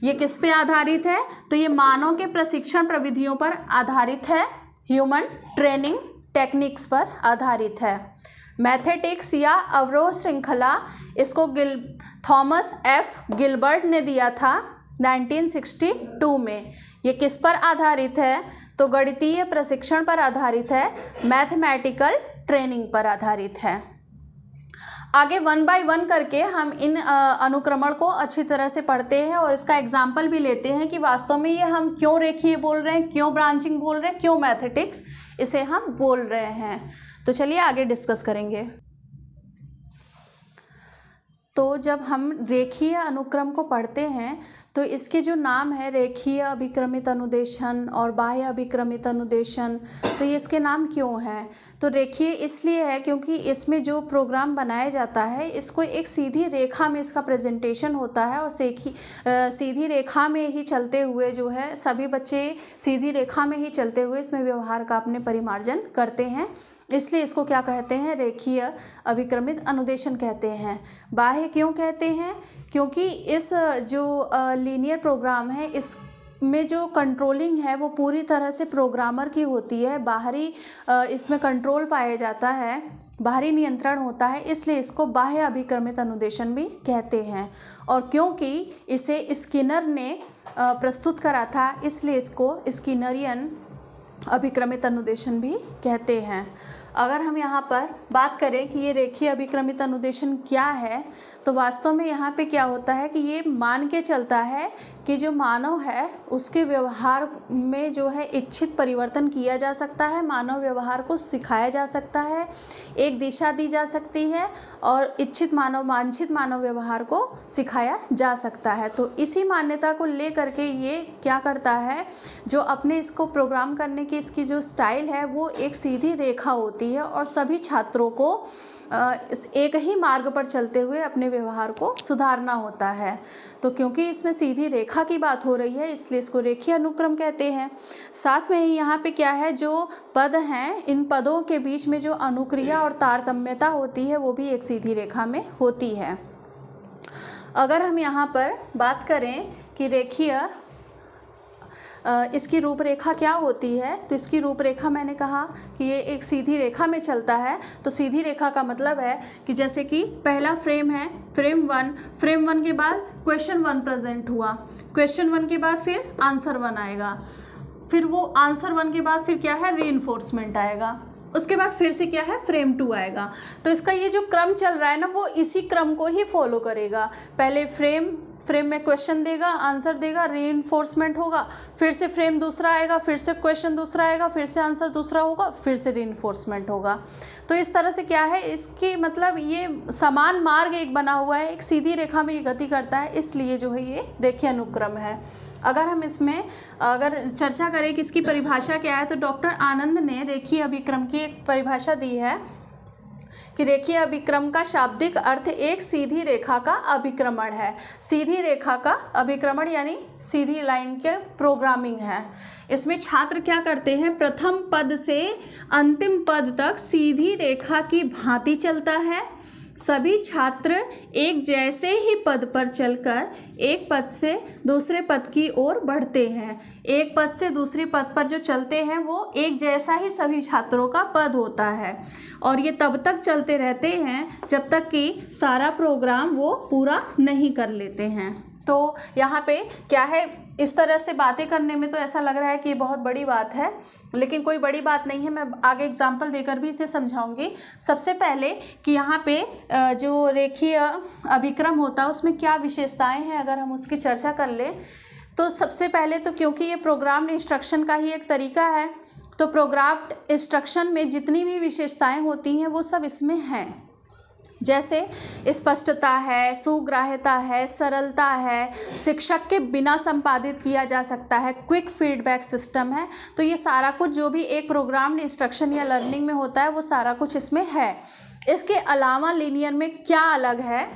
ये किस पे आधारित है? तो ये मानव के प्रशिक्षण प्रविधियों पर आधारित है, ह्यूमन ट्रेनिंग टेक्निक्स पर आधारित है। मैथेटिक्स या अवरोह श्रृंखला इसको थॉमस एफ गिलबर्ट ने दिया था 1962 में। ये किस पर आधारित है? तो गणितीय प्रशिक्षण पर आधारित है, मैथमेटिकल ट्रेनिंग पर आधारित है। आगे 1 बाय 1 करके हम इन अनुक्रमण को अच्छी तरह से पढ़ते हैं और इसका एग्जाम्पल भी लेते हैं कि वास्तव में ये हम क्यों रेखीय बोल रहे हैं, क्यों ब्रांचिंग बोल रहे हैं, क्यों मैथेटिक्स इसे हम बोल रहे हैं। तो चलिए आगे डिस्कस करेंगे। तो जब हम रेखीय अनुक्रम को पढ़ते हैं तो इसके जो नाम है रेखीय अभिक्रमित अनुदेशन और बाह्य अभिक्रमित अनुदेशन, तो ये इसके नाम क्यों हैं? तो रेखीय इसलिए है क्योंकि इसमें जो प्रोग्राम बनाया जाता है इसको एक सीधी रेखा में इसका प्रेजेंटेशन होता है और सीधी रेखा में ही चलते हुए जो है सभी बच्चे सीधी रेखा में ही चलते हुए इसमें व्यवहार का अपने परिमार्जन करते हैं, इसलिए इसको क्या कहते हैं? रेखीय अभिक्रमित अनुदेशन कहते हैं। बाह्य क्यों कहते हैं? क्योंकि इस जो लीनियर प्रोग्राम है इसमें जो कंट्रोलिंग है वो पूरी तरह से प्रोग्रामर की होती है, बाहरी इसमें कंट्रोल पाया जाता है, बाहरी नियंत्रण होता है, इसलिए इसको बाह्य अभिक्रमित अनुदेशन भी कहते हैं। और क्योंकि इसे स्किनर ने प्रस्तुत करा था इसलिए इसको स्किनरियन अभिक्रमित अनुदेशन भी कहते हैं। अगर हम यहाँ पर बात करें कि ये रेखीय अभिक्रमित अनुदेशन क्या है, तो वास्तव में यहाँ पे क्या होता है कि ये मान के चलता है कि जो मानव है उसके व्यवहार में जो है इच्छित परिवर्तन किया जा सकता है, मानव व्यवहार को सिखाया जा सकता है, एक दिशा दी जा सकती है और इच्छित वांछित मानव व्यवहार को सिखाया जा सकता है। तो इसी मान्यता को ले करके ये क्या करता है, जो अपने इसको प्रोग्राम करने की इसकी जो स्टाइल है वो एक सीधी रेखा होती होती है और सभी छात्रों को एक ही मार्ग पर चलते हुए अपने व्यवहार को सुधारना होता है। तो क्योंकि इसमें सीधी रेखा की बात हो रही है इसलिए इसको रेखीय अनुक्रम कहते हैं। साथ में ही यहाँ पे क्या है, जो पद हैं इन पदों के बीच में जो अनुक्रिया और तारतम्यता होती है वो भी एक सीधी रेखा में होती है। अगर हम यहाँ पर बात करें कि रेखीय इसकी रूपरेखा क्या होती है, तो इसकी रूपरेखा मैंने कहा कि ये एक सीधी रेखा में चलता है। तो सीधी रेखा का मतलब है कि जैसे कि पहला फ्रेम है फ्रेम 1, फ्रेम 1 के बाद क्वेश्चन 1 प्रेजेंट हुआ, क्वेश्चन 1 के बाद फिर आंसर 1 आएगा, फिर वो आंसर 1 के बाद फिर क्या है रीइंफोर्समेंट आएगा, उसके बाद फिर से क्या है फ्रेम 2 आएगा। तो इसका ये जो क्रम चल रहा है ना वो इसी क्रम को ही फॉलो करेगा। पहले फ्रेम में क्वेश्चन देगा, आंसर देगा, रीइंफोर्समेंट होगा, फिर से फ्रेम दूसरा आएगा, फिर से क्वेश्चन दूसरा आएगा, फिर से आंसर दूसरा होगा, फिर से रीइंफोर्समेंट होगा। तो इस तरह से क्या है, इसकी मतलब ये समान मार्ग एक बना हुआ है, एक सीधी रेखा में ये गति करता है, इसलिए जो है ये रेखीय अनुक्रम है। अगर हम इसमें अगर चर्चा करें कि इसकी परिभाषा क्या है, तो डॉक्टर आनंद ने रेखीय अभिक्रम की एक परिभाषा दी है कि रेखीय अभिक्रम का शाब्दिक अर्थ एक सीधी रेखा का अभिक्रमण है। सीधी रेखा का अभिक्रमण यानी सीधी लाइन के प्रोग्रामिंग है। इसमें छात्र क्या करते हैं, प्रथम पद से अंतिम पद तक सीधी रेखा की भांति चलता है। सभी छात्र एक जैसे ही पद पर चलकर एक पद से दूसरे पद की ओर बढ़ते हैं। एक पद से दूसरे पद पर जो चलते हैं वो एक जैसा ही सभी छात्रों का पद होता है और ये तब तक चलते रहते हैं जब तक कि सारा प्रोग्राम वो पूरा नहीं कर लेते हैं। तो यहाँ पे क्या है, इस तरह से बातें करने में तो ऐसा लग रहा है कि ये बहुत बड़ी बात है, लेकिन कोई बड़ी बात नहीं है। मैं आगे एग्जाम्पल देकर भी इसे समझाऊंगी। सबसे पहले कि यहाँ पे जो रेखीय अभिक्रम होता है उसमें क्या विशेषताएं हैं, अगर हम उसकी चर्चा कर लें तो सबसे पहले तो क्योंकि ये प्रोग्राम इंस्ट्रक्शन का ही एक तरीका है, तो प्रोग्राम इंस्ट्रक्शन में जितनी भी विशेषताएँ होती हैं वो सब इसमें हैं। जैसे स्पष्टता है, सुग्राह्यता है, सरलता है, शिक्षक के बिना संपादित किया जा सकता है, क्विक फीडबैक सिस्टम है। तो ये सारा कुछ जो भी एक प्रोग्राम इंस्ट्रक्शन या लर्निंग में होता है वो सारा कुछ इसमें है। इसके अलावा लीनियर में क्या अलग है,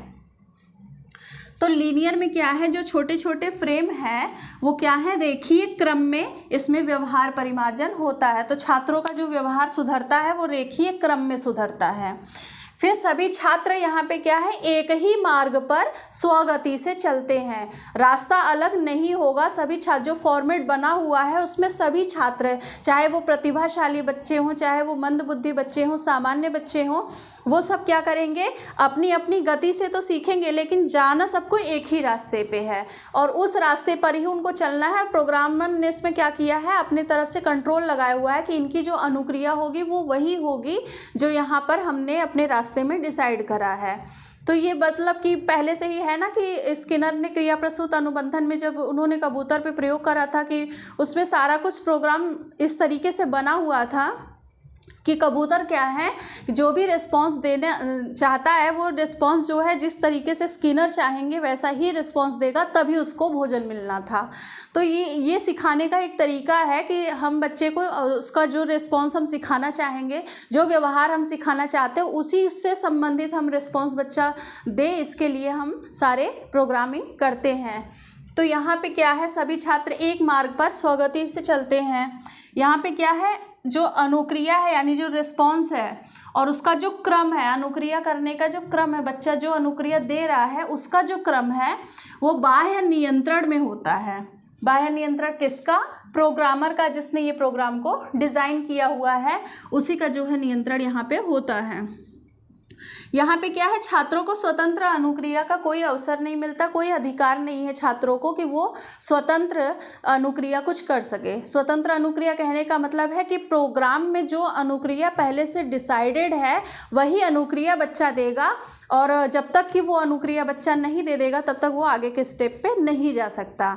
तो लीनियर में क्या है, जो छोटे छोटे फ्रेम हैं वो क्या है, रेखीय क्रम में इसमें व्यवहार परिमार्जन होता है। तो छात्रों का जो व्यवहार सुधरता है वो रेखीय क्रम में सुधरता है। फिर सभी छात्र यहाँ पे क्या है, एक ही मार्ग पर स्वगति से चलते हैं, रास्ता अलग नहीं होगा। सभी छात्र जो फॉर्मेट बना हुआ है उसमें सभी छात्र, चाहे वो प्रतिभाशाली बच्चे हों, चाहे वो मंदबुद्धि बच्चे हों, सामान्य बच्चे हों, वो सब क्या करेंगे, अपनी अपनी गति से तो सीखेंगे लेकिन जाना सबको एक ही रास्ते पे है और उस रास्ते पर ही उनको चलना है। प्रोग्रामर ने इसमें क्या किया है, अपनी तरफ से कंट्रोल लगाया हुआ है कि इनकी जो अनुक्रिया होगी वो वही होगी जो यहाँ पर हमने अपने रास्ते में डिसाइड करा है। तो ये मतलब कि पहले से ही है ना कि स्किनर ने क्रिया प्रसूत अनुबंधन में जब उन्होंने कबूतर पे प्रयोग करा था कि उसमें सारा कुछ प्रोग्राम इस तरीके से बना हुआ था कि कबूतर क्या है, जो भी रिस्पांस देना चाहता है वो रिस्पांस जो है जिस तरीके से स्किनर चाहेंगे वैसा ही रिस्पांस देगा, तभी उसको भोजन मिलना था। तो ये सिखाने का एक तरीका है कि हम बच्चे को उसका जो रिस्पांस हम सिखाना चाहेंगे, जो व्यवहार हम सिखाना चाहते हैं उसी से संबंधित हम रिस्पांस बच्चा दे, इसके लिए हम सारे प्रोग्रामिंग करते हैं। तो यहाँ पे क्या है, सभी छात्र एक मार्ग पर स्वगति से चलते हैं। यहाँ पे क्या है, जो अनुक्रिया है यानी जो रिस्पॉन्स है और उसका जो क्रम है, अनुक्रिया करने का जो क्रम है, बच्चा जो अनुक्रिया दे रहा है उसका जो क्रम है वो बाह्य नियंत्रण में होता है। बाह्य नियंत्रण किसका, प्रोग्रामर का, जिसने ये प्रोग्राम को डिज़ाइन किया हुआ है उसी का जो है नियंत्रण यहाँ पे होता है। यहाँ पे क्या है, छात्रों को स्वतंत्र अनुक्रिया का कोई अवसर नहीं मिलता, कोई अधिकार नहीं है छात्रों को कि वो स्वतंत्र अनुक्रिया कुछ कर सके। स्वतंत्र अनुक्रिया कहने का मतलब है कि प्रोग्राम में जो अनुक्रिया पहले से डिसाइडेड है वही अनुक्रिया बच्चा देगा और जब तक कि वो अनुक्रिया बच्चा नहीं दे देगा तब तक वो आगे के स्टेप पे नहीं जा सकता।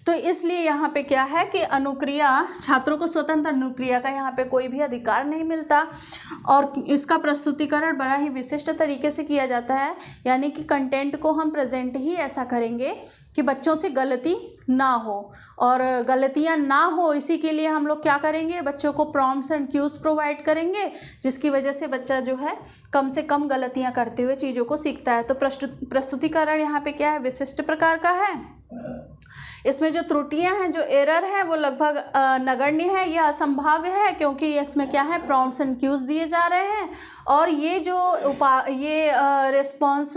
तो इसलिए यहाँ पे क्या है कि अनुक्रिया, छात्रों को स्वतंत्र अनुक्रिया का यहाँ पे कोई भी अधिकार नहीं मिलता और इसका प्रस्तुतिकरण बड़ा ही विशिष्ट तरीके से किया जाता है, यानी कि कंटेंट को हम प्रेजेंट ही ऐसा करेंगे कि बच्चों से गलती ना हो, और गलतियां ना हो इसी के लिए हम लोग क्या करेंगे, बच्चों को प्रॉम्प्ट्स एंड क्यूज प्रोवाइड करेंगे, जिसकी वजह से बच्चा जो है कम से कम गलतियां करते हुए चीज़ों को सीखता है। तो प्रस्तुतिकरण यहाँ पे क्या है, विशिष्ट प्रकार का है। इसमें जो त्रुटियां हैं, जो एरर है, वो लगभग नगण्य है या असंभाव्य है, क्योंकि इसमें क्या है, प्रॉम्प्ट्स एंड क्यूज दिए जा रहे हैं और ये जो रिस्पॉन्स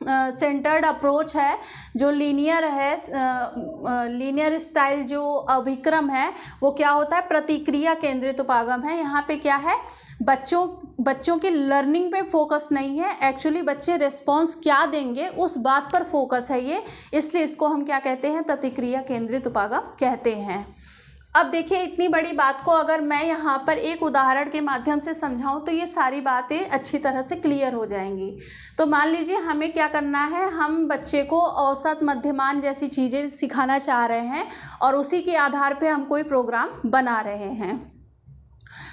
सेंटर्ड अप्रोच है, जो लीनियर है, लीनियर स्टाइल जो अभिक्रम है, वो क्या होता है, प्रतिक्रिया केंद्रित उपागम है। यहाँ पे क्या है, बच्चों की लर्निंग पे फोकस नहीं है, एक्चुअली बच्चे रिस्पॉन्स क्या देंगे उस बात पर फोकस है ये, इसलिए इसको हम क्या कहते हैं, प्रतिक्रिया केंद्रित उपागम कहते हैं। अब देखिए, इतनी बड़ी बात को अगर मैं यहाँ पर एक उदाहरण के माध्यम से समझाऊं तो ये सारी बातें अच्छी तरह से क्लियर हो जाएंगी। तो मान लीजिए हमें क्या करना है, हम बच्चे को औसत, मध्यमान जैसी चीज़ें सिखाना चाह रहे हैं और उसी के आधार पे हम कोई प्रोग्राम बना रहे हैं।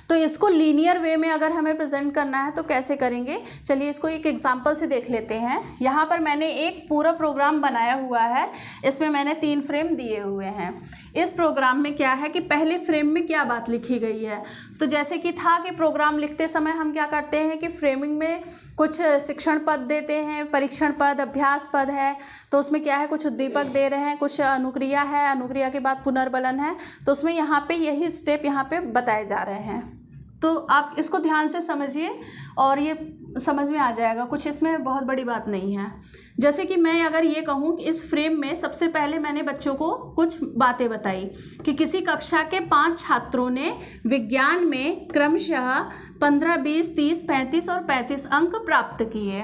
तो इसको लीनियर वे में अगर हमें प्रेजेंट करना है तो कैसे करेंगे, चलिए इसको एक एग्जांपल से देख लेते हैं। यहाँ पर मैंने एक पूरा प्रोग्राम बनाया हुआ है, इसमें मैंने 3 फ्रेम दिए हुए हैं। इस प्रोग्राम में क्या है कि पहले फ्रेम में क्या बात लिखी गई है, तो जैसे कि था कि प्रोग्राम लिखते समय हम क्या करते हैं कि फ्रेमिंग में कुछ शिक्षण पद देते हैं, परीक्षण पद, अभ्यास पद है, तो उसमें क्या है, कुछ उद्दीपक दे रहे हैं, कुछ अनुक्रिया है, अनुक्रिया के बाद पुनर्बलन है, तो उसमें यहाँ पे यही स्टेप यहाँ पे बताए जा रहे हैं। तो आप इसको ध्यान से समझिए और ये समझ में आ जाएगा, कुछ इसमें बहुत बड़ी बात नहीं है। जैसे कि मैं अगर ये कहूँ कि इस फ्रेम में सबसे पहले मैंने बच्चों को कुछ बातें बताई कि किसी कक्षा के 5 छात्रों ने विज्ञान में क्रमशः 15, 20, 30, 35 और 35 अंक प्राप्त किए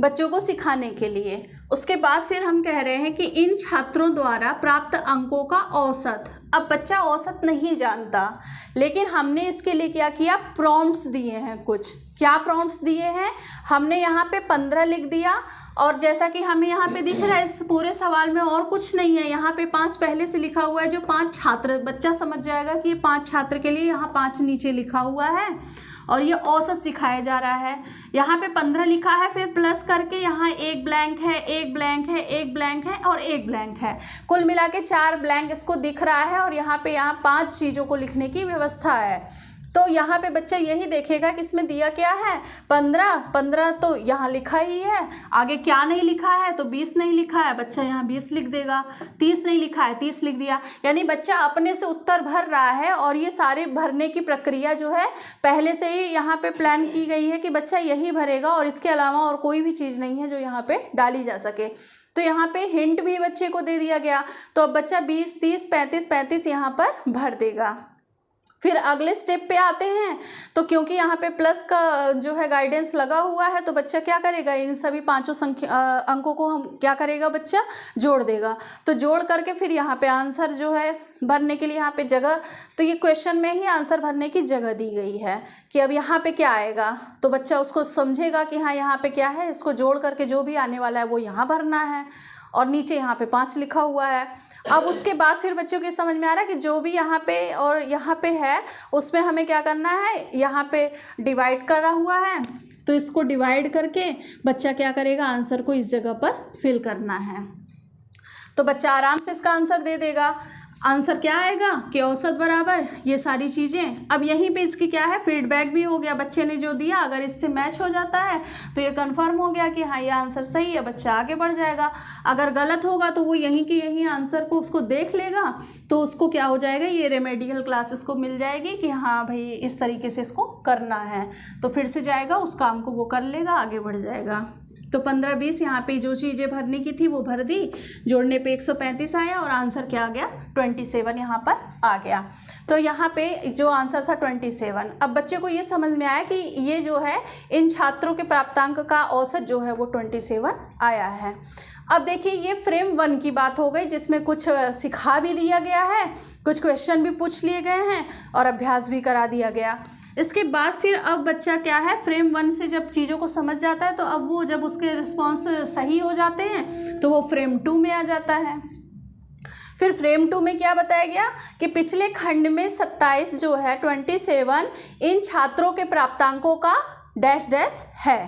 बच्चों को सिखाने के लिए। उसके बाद फिर हम कह रहे हैं कि इन छात्रों द्वारा प्राप्त अंकों का औसत, अब बच्चा औसत नहीं जानता, लेकिन हमने इसके लिए क्या किया, प्रॉम्प्ट्स दिए हैं। कुछ क्या प्रॉम्प्ट्स दिए हैं, हमने यहाँ पे 15 लिख दिया और जैसा कि हमें यहाँ पे दिख रहा है इस पूरे सवाल में और कुछ नहीं है, यहाँ पे 5 पहले से लिखा हुआ है, जो 5 छात्र, बच्चा समझ जाएगा कि ये 5 छात्र के लिए यहाँ 5 नीचे लिखा हुआ है और ये औसत सिखाया जा रहा है। यहाँ पे 15 लिखा है, फिर प्लस करके यहाँ एक ब्लैंक है, एक ब्लैंक है, एक ब्लैंक है और एक ब्लैंक है, कुल मिला के 4 ब्लैंक इसको दिख रहा है और यहाँ पे 5 चीज़ों को लिखने की व्यवस्था है। तो यहाँ पे बच्चा यही देखेगा कि इसमें दिया क्या है, 15 तो यहाँ लिखा ही है, आगे क्या नहीं लिखा है, तो 20 नहीं लिखा है, बच्चा यहाँ 20 लिख देगा, 30 नहीं लिखा है, 30 लिख दिया। यानी बच्चा अपने से उत्तर भर रहा है और ये सारे भरने की प्रक्रिया जो है पहले से ही यहाँ पे प्लान की गई है कि बच्चा यही भरेगा और इसके अलावा और कोई भी चीज़ नहीं है जो यहाँ पे डाली जा सके। तो यहाँ पे हिंट भी बच्चे को दे दिया गया, तो अब बच्चा 20, 30, 35 यहाँ पर भर देगा। फिर अगले स्टेप पे आते हैं, तो क्योंकि यहाँ पे प्लस का जो है गाइडेंस लगा हुआ है, तो बच्चा क्या करेगा, इन सभी 5 अंकों को हम क्या करेगा, बच्चा जोड़ देगा। तो जोड़ करके फिर यहाँ पे आंसर जो है भरने के लिए यहाँ पे जगह, तो ये क्वेश्चन में ही आंसर भरने की जगह दी गई है कि अब यहाँ पे क्या आएगा, तो बच्चा उसको समझेगा कि हाँ यहाँ पे क्या है, इसको जोड़ करके जो भी आने वाला है वो यहाँ भरना है और नीचे यहाँ पे 5 लिखा हुआ है। अब उसके बाद फिर बच्चों के समझ में आ रहा है कि जो भी यहाँ पे और यहाँ पे है उसमें हमें क्या करना है, यहाँ पे डिवाइड करा हुआ है, तो इसको डिवाइड करके बच्चा क्या करेगा, आंसर को इस जगह पर फिल करना है। तो बच्चा आराम से इसका आंसर दे देगा। आंसर क्या आएगा कि औसत बराबर ये सारी चीज़ें। अब यहीं पे इसकी क्या है, फीडबैक भी हो गया, बच्चे ने जो दिया अगर इससे मैच हो जाता है तो ये कंफर्म हो गया कि हाँ ये आंसर सही है, बच्चा आगे बढ़ जाएगा। अगर गलत होगा तो वो यहीं के यहीं आंसर को उसको देख लेगा, तो उसको क्या हो जाएगा, ये रेमेडियल क्लास उसको मिल जाएगी कि हाँ भाई इस तरीके से इसको करना है, तो फिर से जाएगा उस काम को वो कर लेगा, आगे बढ़ जाएगा। तो 15, 20 यहाँ पे जो चीज़ें भरने की थी वो भर दी, जोड़ने पे 135 आया और आंसर क्या आ गया, 27 यहाँ पर आ गया। तो यहाँ पे जो आंसर था 27। अब बच्चे को ये समझ में आया कि ये जो है इन छात्रों के प्राप्तांक का औसत जो है वो 27 आया है। अब देखिए ये फ्रेम 1 की बात हो गई, जिसमें कुछ सिखा भी दिया गया है, कुछ क्वेश्चन भी पूछ लिए गए हैं और अभ्यास भी करा दिया गया। इसके बाद फिर अब बच्चा क्या है, फ्रेम 1 से जब चीज़ों को समझ जाता है तो अब वो जब उसके रिस्पॉन्स सही हो जाते हैं तो वो फ्रेम 2 में आ जाता है। फिर फ्रेम 2 में क्या बताया गया कि पिछले खंड में 27 जो है 27 इन छात्रों के प्राप्तांकों का डैश डैश है।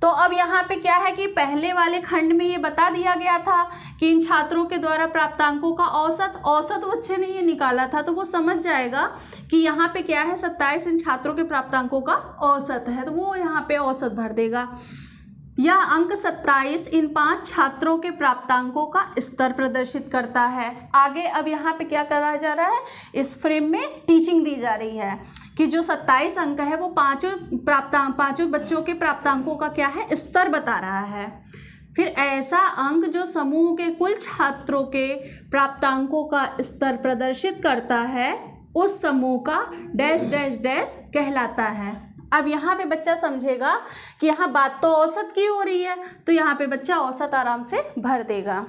तो अब यहाँ पे क्या है कि पहले वाले खंड में ये बता दिया गया था कि इन छात्रों के द्वारा प्राप्तांकों का औसत बच्चे ने ये निकाला था, तो वो समझ जाएगा कि यहाँ पे क्या है 27 इन छात्रों के प्राप्तांकों का औसत है, तो वो यहाँ पे औसत भर देगा। यह अंक 27 इन 5 छात्रों के प्राप्तांकों का स्तर प्रदर्शित करता है। आगे अब यहाँ पे क्या करा जा रहा है, इस फ्रेम में टीचिंग दी जा रही है कि जो 27 अंक है वो पांचों बच्चों के प्राप्तांकों का क्या है, स्तर बता रहा है। फिर ऐसा अंक जो समूह के कुल छात्रों के प्राप्तांकों का स्तर प्रदर्शित करता है उस समूह का डैश डैश डैश कहलाता है। अब यहाँ पे बच्चा समझेगा कि यहाँ बात तो औसत की हो रही है, तो यहाँ पे बच्चा औसत आराम से भर देगा।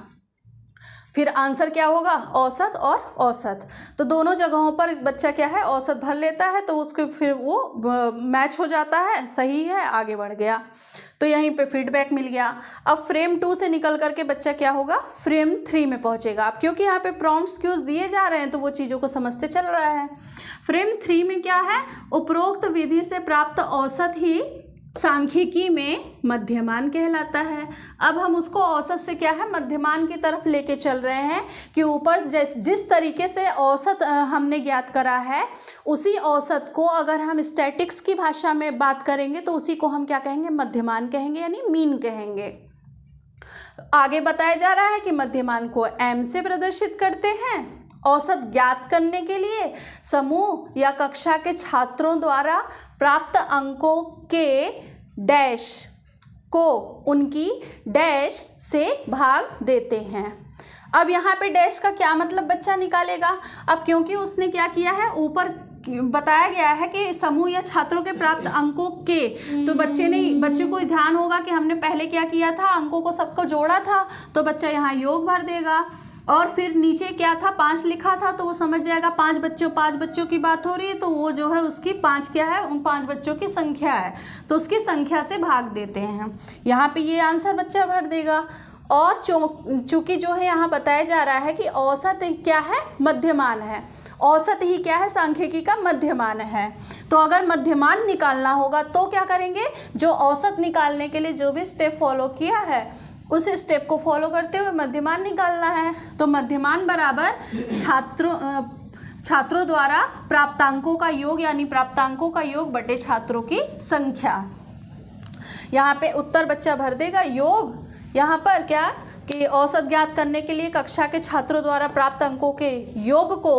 फिर आंसर क्या होगा, औसत और औसत, तो दोनों जगहों पर बच्चा क्या है, औसत भर लेता है, तो उसके फिर वो मैच हो जाता है, सही है, आगे बढ़ गया। तो यहीं पे फीडबैक मिल गया। अब फ्रेम 2 से निकल करके बच्चा क्या होगा, फ्रेम 3 में पहुंचेगा। अब क्योंकि यहाँ पे प्रॉम्प्ट्स क्यूज दिए जा रहे हैं तो वो चीज़ों को समझते चल रहा है। फ्रेम 3 में क्या है, उपरोक्त विधि से प्राप्त औसत ही सांख्यिकी में मध्यमान कहलाता है। अब हम उसको औसत से क्या है, मध्यमान की तरफ लेके चल रहे हैं कि ऊपर जिस तरीके से औसत हमने ज्ञात करा है उसी औसत को अगर हम स्टैटिक्स की भाषा में बात करेंगे तो उसी को हम क्या कहेंगे, मध्यमान कहेंगे, यानी मीन कहेंगे। आगे बताया जा रहा है कि मध्यमान को m से प्रदर्शित करते हैं। औसत ज्ञात करने के लिए समूह या कक्षा के छात्रों द्वारा प्राप्त अंकों के डैश को उनकी डैश से भाग देते हैं। अब यहाँ पे डैश का क्या मतलब बच्चा निकालेगा। अब क्योंकि उसने क्या किया है, ऊपर बताया गया है कि समूह या छात्रों के प्राप्त अंकों के, तो बच्चे को ध्यान होगा कि हमने पहले क्या किया था, अंकों को सबको जोड़ा था, तो बच्चा यहाँ योग भर देगा। और फिर नीचे क्या था, 5 लिखा था, तो वो समझ जाएगा 5 बच्चों की बात हो रही है, तो वो जो है उसकी 5 क्या है, उन 5 बच्चों की संख्या है, तो उसकी संख्या से भाग देते हैं। यहाँ पे ये आंसर बच्चा भर देगा। और चूंकि जो है यहाँ बताया जा रहा है कि औसत क्या है, मध्यमान है, औसत ही क्या है, सांख्यिकी का मध्यमान है, तो अगर मध्यमान निकालना होगा तो क्या करेंगे, जो औसत निकालने के लिए जो भी स्टेप फॉलो किया है उस स्टेप को फॉलो करते हुए मध्यमान निकालना है। तो मध्यमान बराबर छात्रों द्वारा प्राप्तांकों का योग, यानी प्राप्तांकों का योग बटे छात्रों की संख्या। यहाँ पे उत्तर बच्चा भर देगा योग। यहाँ पर क्या कि औसत ज्ञात करने के लिए कक्षा के छात्रों द्वारा प्राप्त अंकों के योग को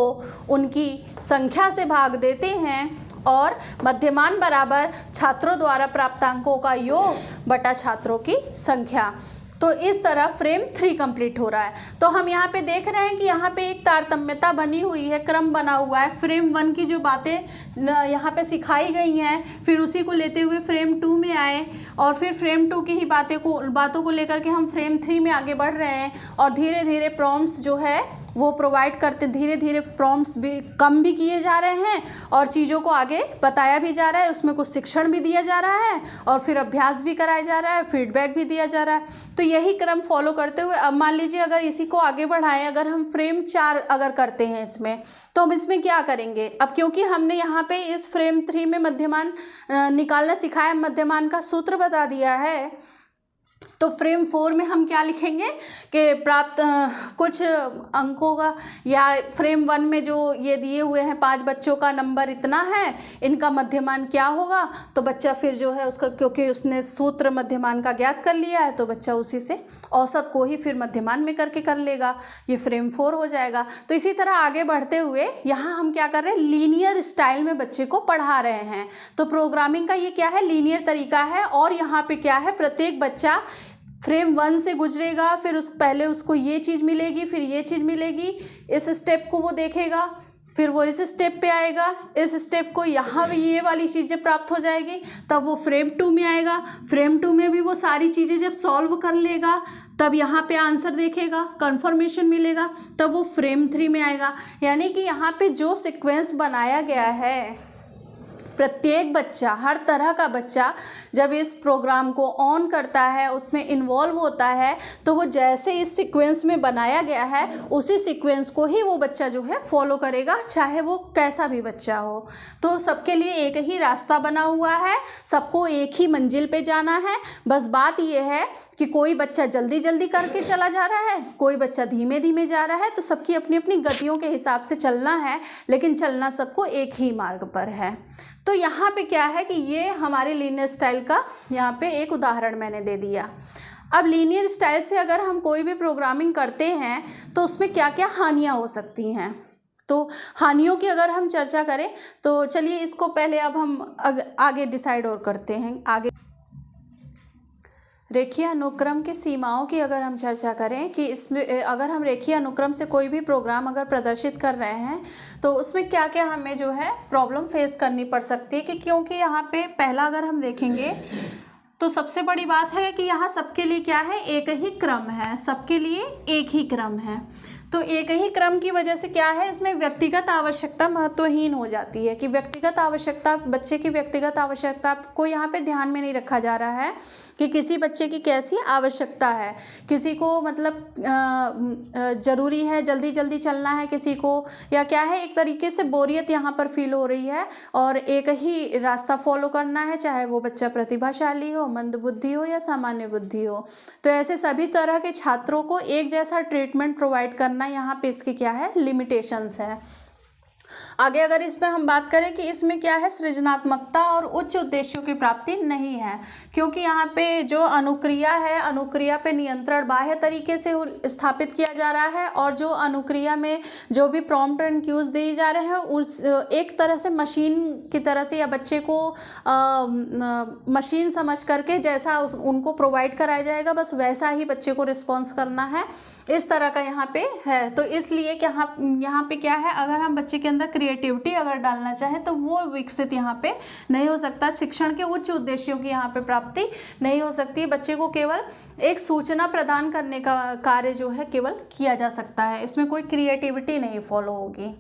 उनकी संख्या से भाग देते हैं और मध्यमान बराबर छात्रों द्वारा प्राप्तांकों का योग बटा छात्रों की संख्या। तो इस तरह फ्रेम 3 कंप्लीट हो रहा है। तो हम यहाँ पे देख रहे हैं कि यहाँ पे एक तारतम्यता बनी हुई है, क्रम बना हुआ है। फ्रेम 1 की जो बातें यहाँ पे सिखाई गई हैं, फिर उसी को लेते हुए फ्रेम 2 में आए और फिर फ्रेम 2 की ही बातों को लेकर के हम फ्रेम 3 में आगे बढ़ रहे हैं। और धीरे धीरे प्रॉम्प्ट्स जो है वो प्रोवाइड करते, धीरे धीरे प्रॉम्प्ट्स भी कम भी किए जा रहे हैं और चीज़ों को आगे बताया भी जा रहा है, उसमें कुछ शिक्षण भी दिया जा रहा है और फिर अभ्यास भी कराया जा रहा है, फीडबैक भी दिया जा रहा है। तो यही क्रम फॉलो करते हुए अब मान लीजिए अगर इसी को आगे बढ़ाएं, अगर हम फ्रेम 4 अगर करते हैं इसमें, तो हम इसमें क्या करेंगे। अब क्योंकि हमने यहाँ पे इस फ्रेम 3 में मध्यमान निकालना सिखाया, मध्यमान का सूत्र बता दिया है, तो फ्रेम 4 में हम क्या लिखेंगे कि प्राप्त कुछ अंकों का, या फ्रेम 1 में जो ये दिए हुए हैं 5 बच्चों का नंबर इतना है, इनका मध्यमान क्या होगा। तो बच्चा फिर जो है उसका, क्योंकि उसने सूत्र मध्यमान का ज्ञात कर लिया है, तो बच्चा उसी से औसत को ही फिर मध्यमान में करके कर लेगा, ये फ्रेम 4 हो जाएगा। तो इसी तरह आगे बढ़ते हुए यहाँ हम क्या कर रहे हैं, लीनियर स्टाइल में बच्चे को पढ़ा रहे हैं। तो प्रोग्रामिंग का ये क्या है, लीनियर तरीका है। और यहाँ पे क्या है, प्रत्येक बच्चा फ्रेम 1 से गुजरेगा, फिर पहले उसको ये चीज़ मिलेगी, फिर ये चीज़ मिलेगी, इस स्टेप को वो देखेगा, फिर वो इस स्टेप पे आएगा, इस स्टेप को यहाँ भी ये वाली चीज़ें प्राप्त हो जाएगी, तब वो फ्रेम 2 में आएगा। फ्रेम 2 में भी वो सारी चीज़ें जब सॉल्व कर लेगा तब यहाँ पे आंसर देखेगा, कंफर्मेशन मिलेगा, तब वो फ्रेम 3 में आएगा। यानी कि यहाँ पे जो सीक्वेंस बनाया गया है प्रत्येक बच्चा, हर तरह का बच्चा जब इस प्रोग्राम को ऑन करता है, उसमें इन्वॉल्व होता है, तो वो जैसे इस सीक्वेंस में बनाया गया है उसी सीक्वेंस को ही वो बच्चा जो है फॉलो करेगा, चाहे वो कैसा भी बच्चा हो। तो सबके लिए एक ही रास्ता बना हुआ है, सबको एक ही मंजिल पे जाना है। बस बात ये है कि कोई बच्चा जल्दी जल्दी करके चला जा रहा है, कोई बच्चा धीमे धीमे जा रहा है, तो सबकी अपनी अपनी गतियों के हिसाब से चलना है, लेकिन चलना सबको एक ही मार्ग पर है। तो यहाँ पे क्या है कि ये हमारे लीनियर स्टाइल का यहाँ पे एक उदाहरण मैंने दे दिया। अब लीनियर स्टाइल से अगर हम कोई भी प्रोग्रामिंग करते हैं तो उसमें क्या क्या हानियाँ हो सकती हैं। तो हानियों की अगर हम चर्चा करें तो चलिए इसको पहले अब हम आगे डिसाइड और करते हैं। आगे रेखीय अनुक्रम की सीमाओं की अगर हम चर्चा करें कि इसमें अगर हम रेखीय अनुक्रम से कोई भी प्रोग्राम अगर प्रदर्शित कर रहे हैं तो उसमें क्या क्या हमें जो है प्रॉब्लम फेस करनी पड़ सकती है, कि क्योंकि यहाँ पे पहला अगर हम देखेंगे तो सबसे बड़ी बात है कि यहाँ सबके लिए क्या है, एक ही क्रम है, सबके लिए एक ही क्रम है। तो एक ही क्रम की वजह से क्या है, इसमें व्यक्तिगत आवश्यकता महत्वहीन हो जाती है, कि व्यक्तिगत आवश्यकता, बच्चे की व्यक्तिगत आवश्यकता को यहाँ पे ध्यान में नहीं रखा जा रहा है कि किसी बच्चे की कैसी आवश्यकता है। किसी को मतलब ज़रूरी है जल्दी जल्दी चलना है, किसी को या क्या है, एक तरीके से बोरियत यहाँ पर फील हो रही है और एक ही रास्ता फॉलो करना है, चाहे वो बच्चा प्रतिभाशाली हो, मंदबुद्धि हो या सामान्य बुद्धि हो। तो ऐसे सभी तरह के छात्रों को एक जैसा ट्रीटमेंट प्रोवाइड करना यहाँ पे इसके क्या है, लिमिटेशंस है। आगे अगर इसमें हम बात करें कि इसमें क्या है, सृजनात्मकता और उच्च उद्देश्यों की प्राप्ति नहीं है, क्योंकि यहाँ पे जो अनुक्रिया है, अनुक्रिया पे नियंत्रण बाह्य तरीके से स्थापित किया जा रहा है, और जो अनुक्रिया में जो भी प्रॉम्प्ट एंड क्यूज दिए जा रहे हैं उस एक तरह से मशीन की तरह से, या बच्चे को मशीन समझ करके जैसा उनको प्रोवाइड कराया जाएगा बस वैसा ही बच्चे को रिस्पॉन्स करना है, इस तरह का यहाँ पे है। तो इसलिए क्या यहाँ पे क्या है, अगर हम बच्चे के अंदर क्रिएटिविटी अगर डालना चाहें तो वो विकसित यहाँ पे नहीं हो सकता। शिक्षण के उच्च उद्देश्यों की यहाँ पे प्राप्ति नहीं हो सकती। बच्चे को केवल एक सूचना प्रदान करने का कार्य जो है केवल किया जा सकता है, इसमें कोई क्रिएटिविटी नहीं फॉलो होगी।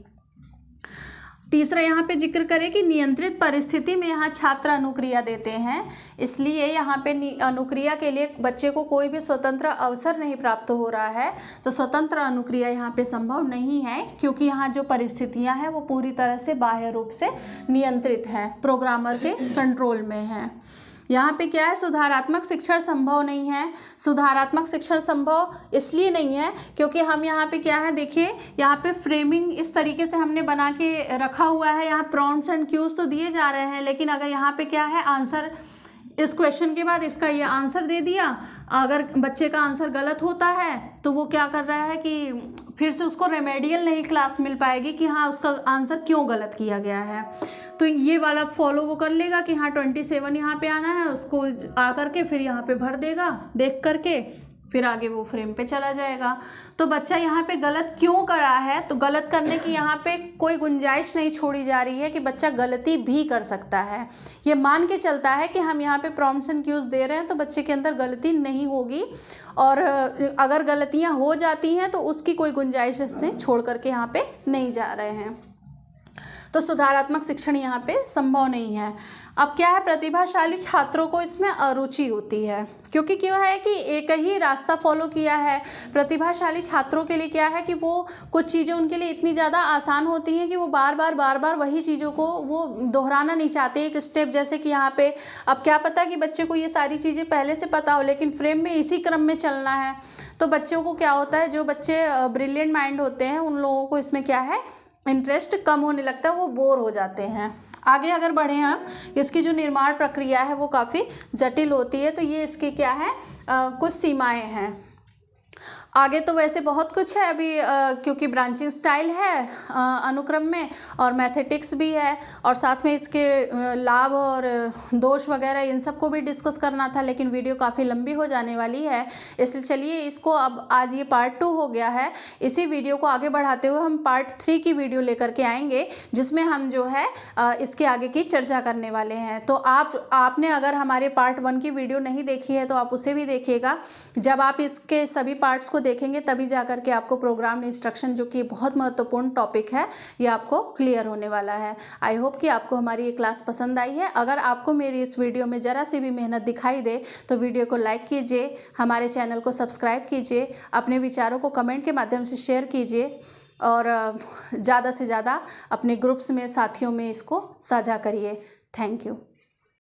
तीसरा यहाँ पे जिक्र करें कि नियंत्रित परिस्थिति में यहाँ छात्र अनुक्रिया देते हैं, इसलिए यहाँ पे अनुक्रिया के लिए बच्चे को कोई भी स्वतंत्र अवसर नहीं प्राप्त हो रहा है। तो स्वतंत्र अनुक्रिया यहाँ पे संभव नहीं है, क्योंकि यहाँ जो परिस्थितियाँ हैं वो पूरी तरह से बाह्य रूप से नियंत्रित हैं, प्रोग्रामर के कंट्रोल में हैं। यहाँ पे क्या है, सुधारात्मक शिक्षण संभव नहीं है। सुधारात्मक शिक्षण संभव इसलिए नहीं है क्योंकि हम यहाँ पे क्या है, देखिए यहाँ पे फ्रेमिंग इस तरीके से हमने बना के रखा हुआ है। यहाँ प्रॉम्प्ट्स एंड क्यूज तो दिए जा रहे हैं, लेकिन अगर यहाँ पे क्या है, आंसर इस क्वेश्चन के बाद इसका ये आंसर दे दिया, अगर बच्चे का आंसर गलत होता है तो वो क्या कर रहा है कि फिर से उसको रेमेडियल नहीं क्लास मिल पाएगी कि हाँ उसका आंसर क्यों गलत किया गया है। तो ये वाला फॉलो वो कर लेगा कि हाँ 27 यहाँ पे आना है, उसको आ करके फिर यहाँ पे भर देगा, देख करके फिर आगे वो फ्रेम पे चला जाएगा। तो बच्चा यहाँ पे गलत क्यों कर रहा है, तो गलत करने की यहाँ पे कोई गुंजाइश नहीं छोड़ी जा रही है कि बच्चा गलती भी कर सकता है। ये मान के चलता है कि हम यहाँ पे प्रॉम्प्ट्स एंड क्यूज दे रहे हैं तो बच्चे के अंदर गलती नहीं होगी, और अगर गलतियाँ हो जाती हैं तो उसकी कोई गुंजाइश से छोड़ करके यहाँ पे नहीं जा रहे हैं। तो सुधारात्मक शिक्षण यहाँ पे संभव नहीं है। अब क्या है, प्रतिभाशाली छात्रों को इसमें अरुचि होती है, क्योंकि क्या है कि एक ही रास्ता फॉलो किया है। प्रतिभाशाली छात्रों के लिए क्या है कि वो कुछ चीज़ें उनके लिए इतनी ज़्यादा आसान होती हैं कि वो बार बार वही चीज़ों को वो दोहराना नहीं चाहते एक स्टेप। जैसे कि यहाँ पे अब क्या पता कि बच्चे को ये सारी चीज़ें पहले से पता हो, लेकिन फ्रेम में इसी क्रम में चलना है। तो बच्चों को क्या होता है, जो बच्चे ब्रिलियंट माइंड होते हैं उन लोगों को इसमें क्या है, इंटरेस्ट कम होने लगता है, वो बोर हो जाते हैं। आगे अगर बढ़े हम, इसकी जो निर्माण प्रक्रिया है वो काफ़ी जटिल होती है। तो ये इसकी क्या है, कुछ सीमाएं हैं। आगे तो वैसे बहुत कुछ है अभी, क्योंकि ब्रांचिंग स्टाइल है अनुक्रम में, और मैथेटिक्स भी है, और साथ में इसके लाभ और दोष वगैरह इन सब को भी डिस्कस करना था, लेकिन वीडियो काफ़ी लंबी हो जाने वाली है, इसलिए चलिए इसको अब आज ये पार्ट 2 हो गया है। इसी वीडियो को आगे बढ़ाते हुए हम पार्ट 3 की वीडियो लेकर के आएंगे, जिसमें हम जो है इसके आगे की चर्चा करने वाले हैं। तो आपने अगर हमारे पार्ट 1 की वीडियो नहीं देखी है तो आप उसे भी देखिएगा। जब आप इसके सभी पार्ट्स को देखेंगे तभी जा कर के आपको प्रोग्राम इंस्ट्रक्शन, जो कि बहुत महत्वपूर्ण टॉपिक है, ये आपको क्लियर होने वाला है। आई होप कि आपको हमारी ये क्लास पसंद आई है। अगर आपको मेरी इस वीडियो में ज़रा सी भी मेहनत दिखाई दे तो वीडियो को लाइक कीजिए, हमारे चैनल को सब्सक्राइब कीजिए, अपने विचारों को कमेंट के माध्यम से शेयर कीजिए और ज़्यादा से ज़्यादा अपने ग्रुप्स में, साथियों में इसको साझा करिए। Thank you.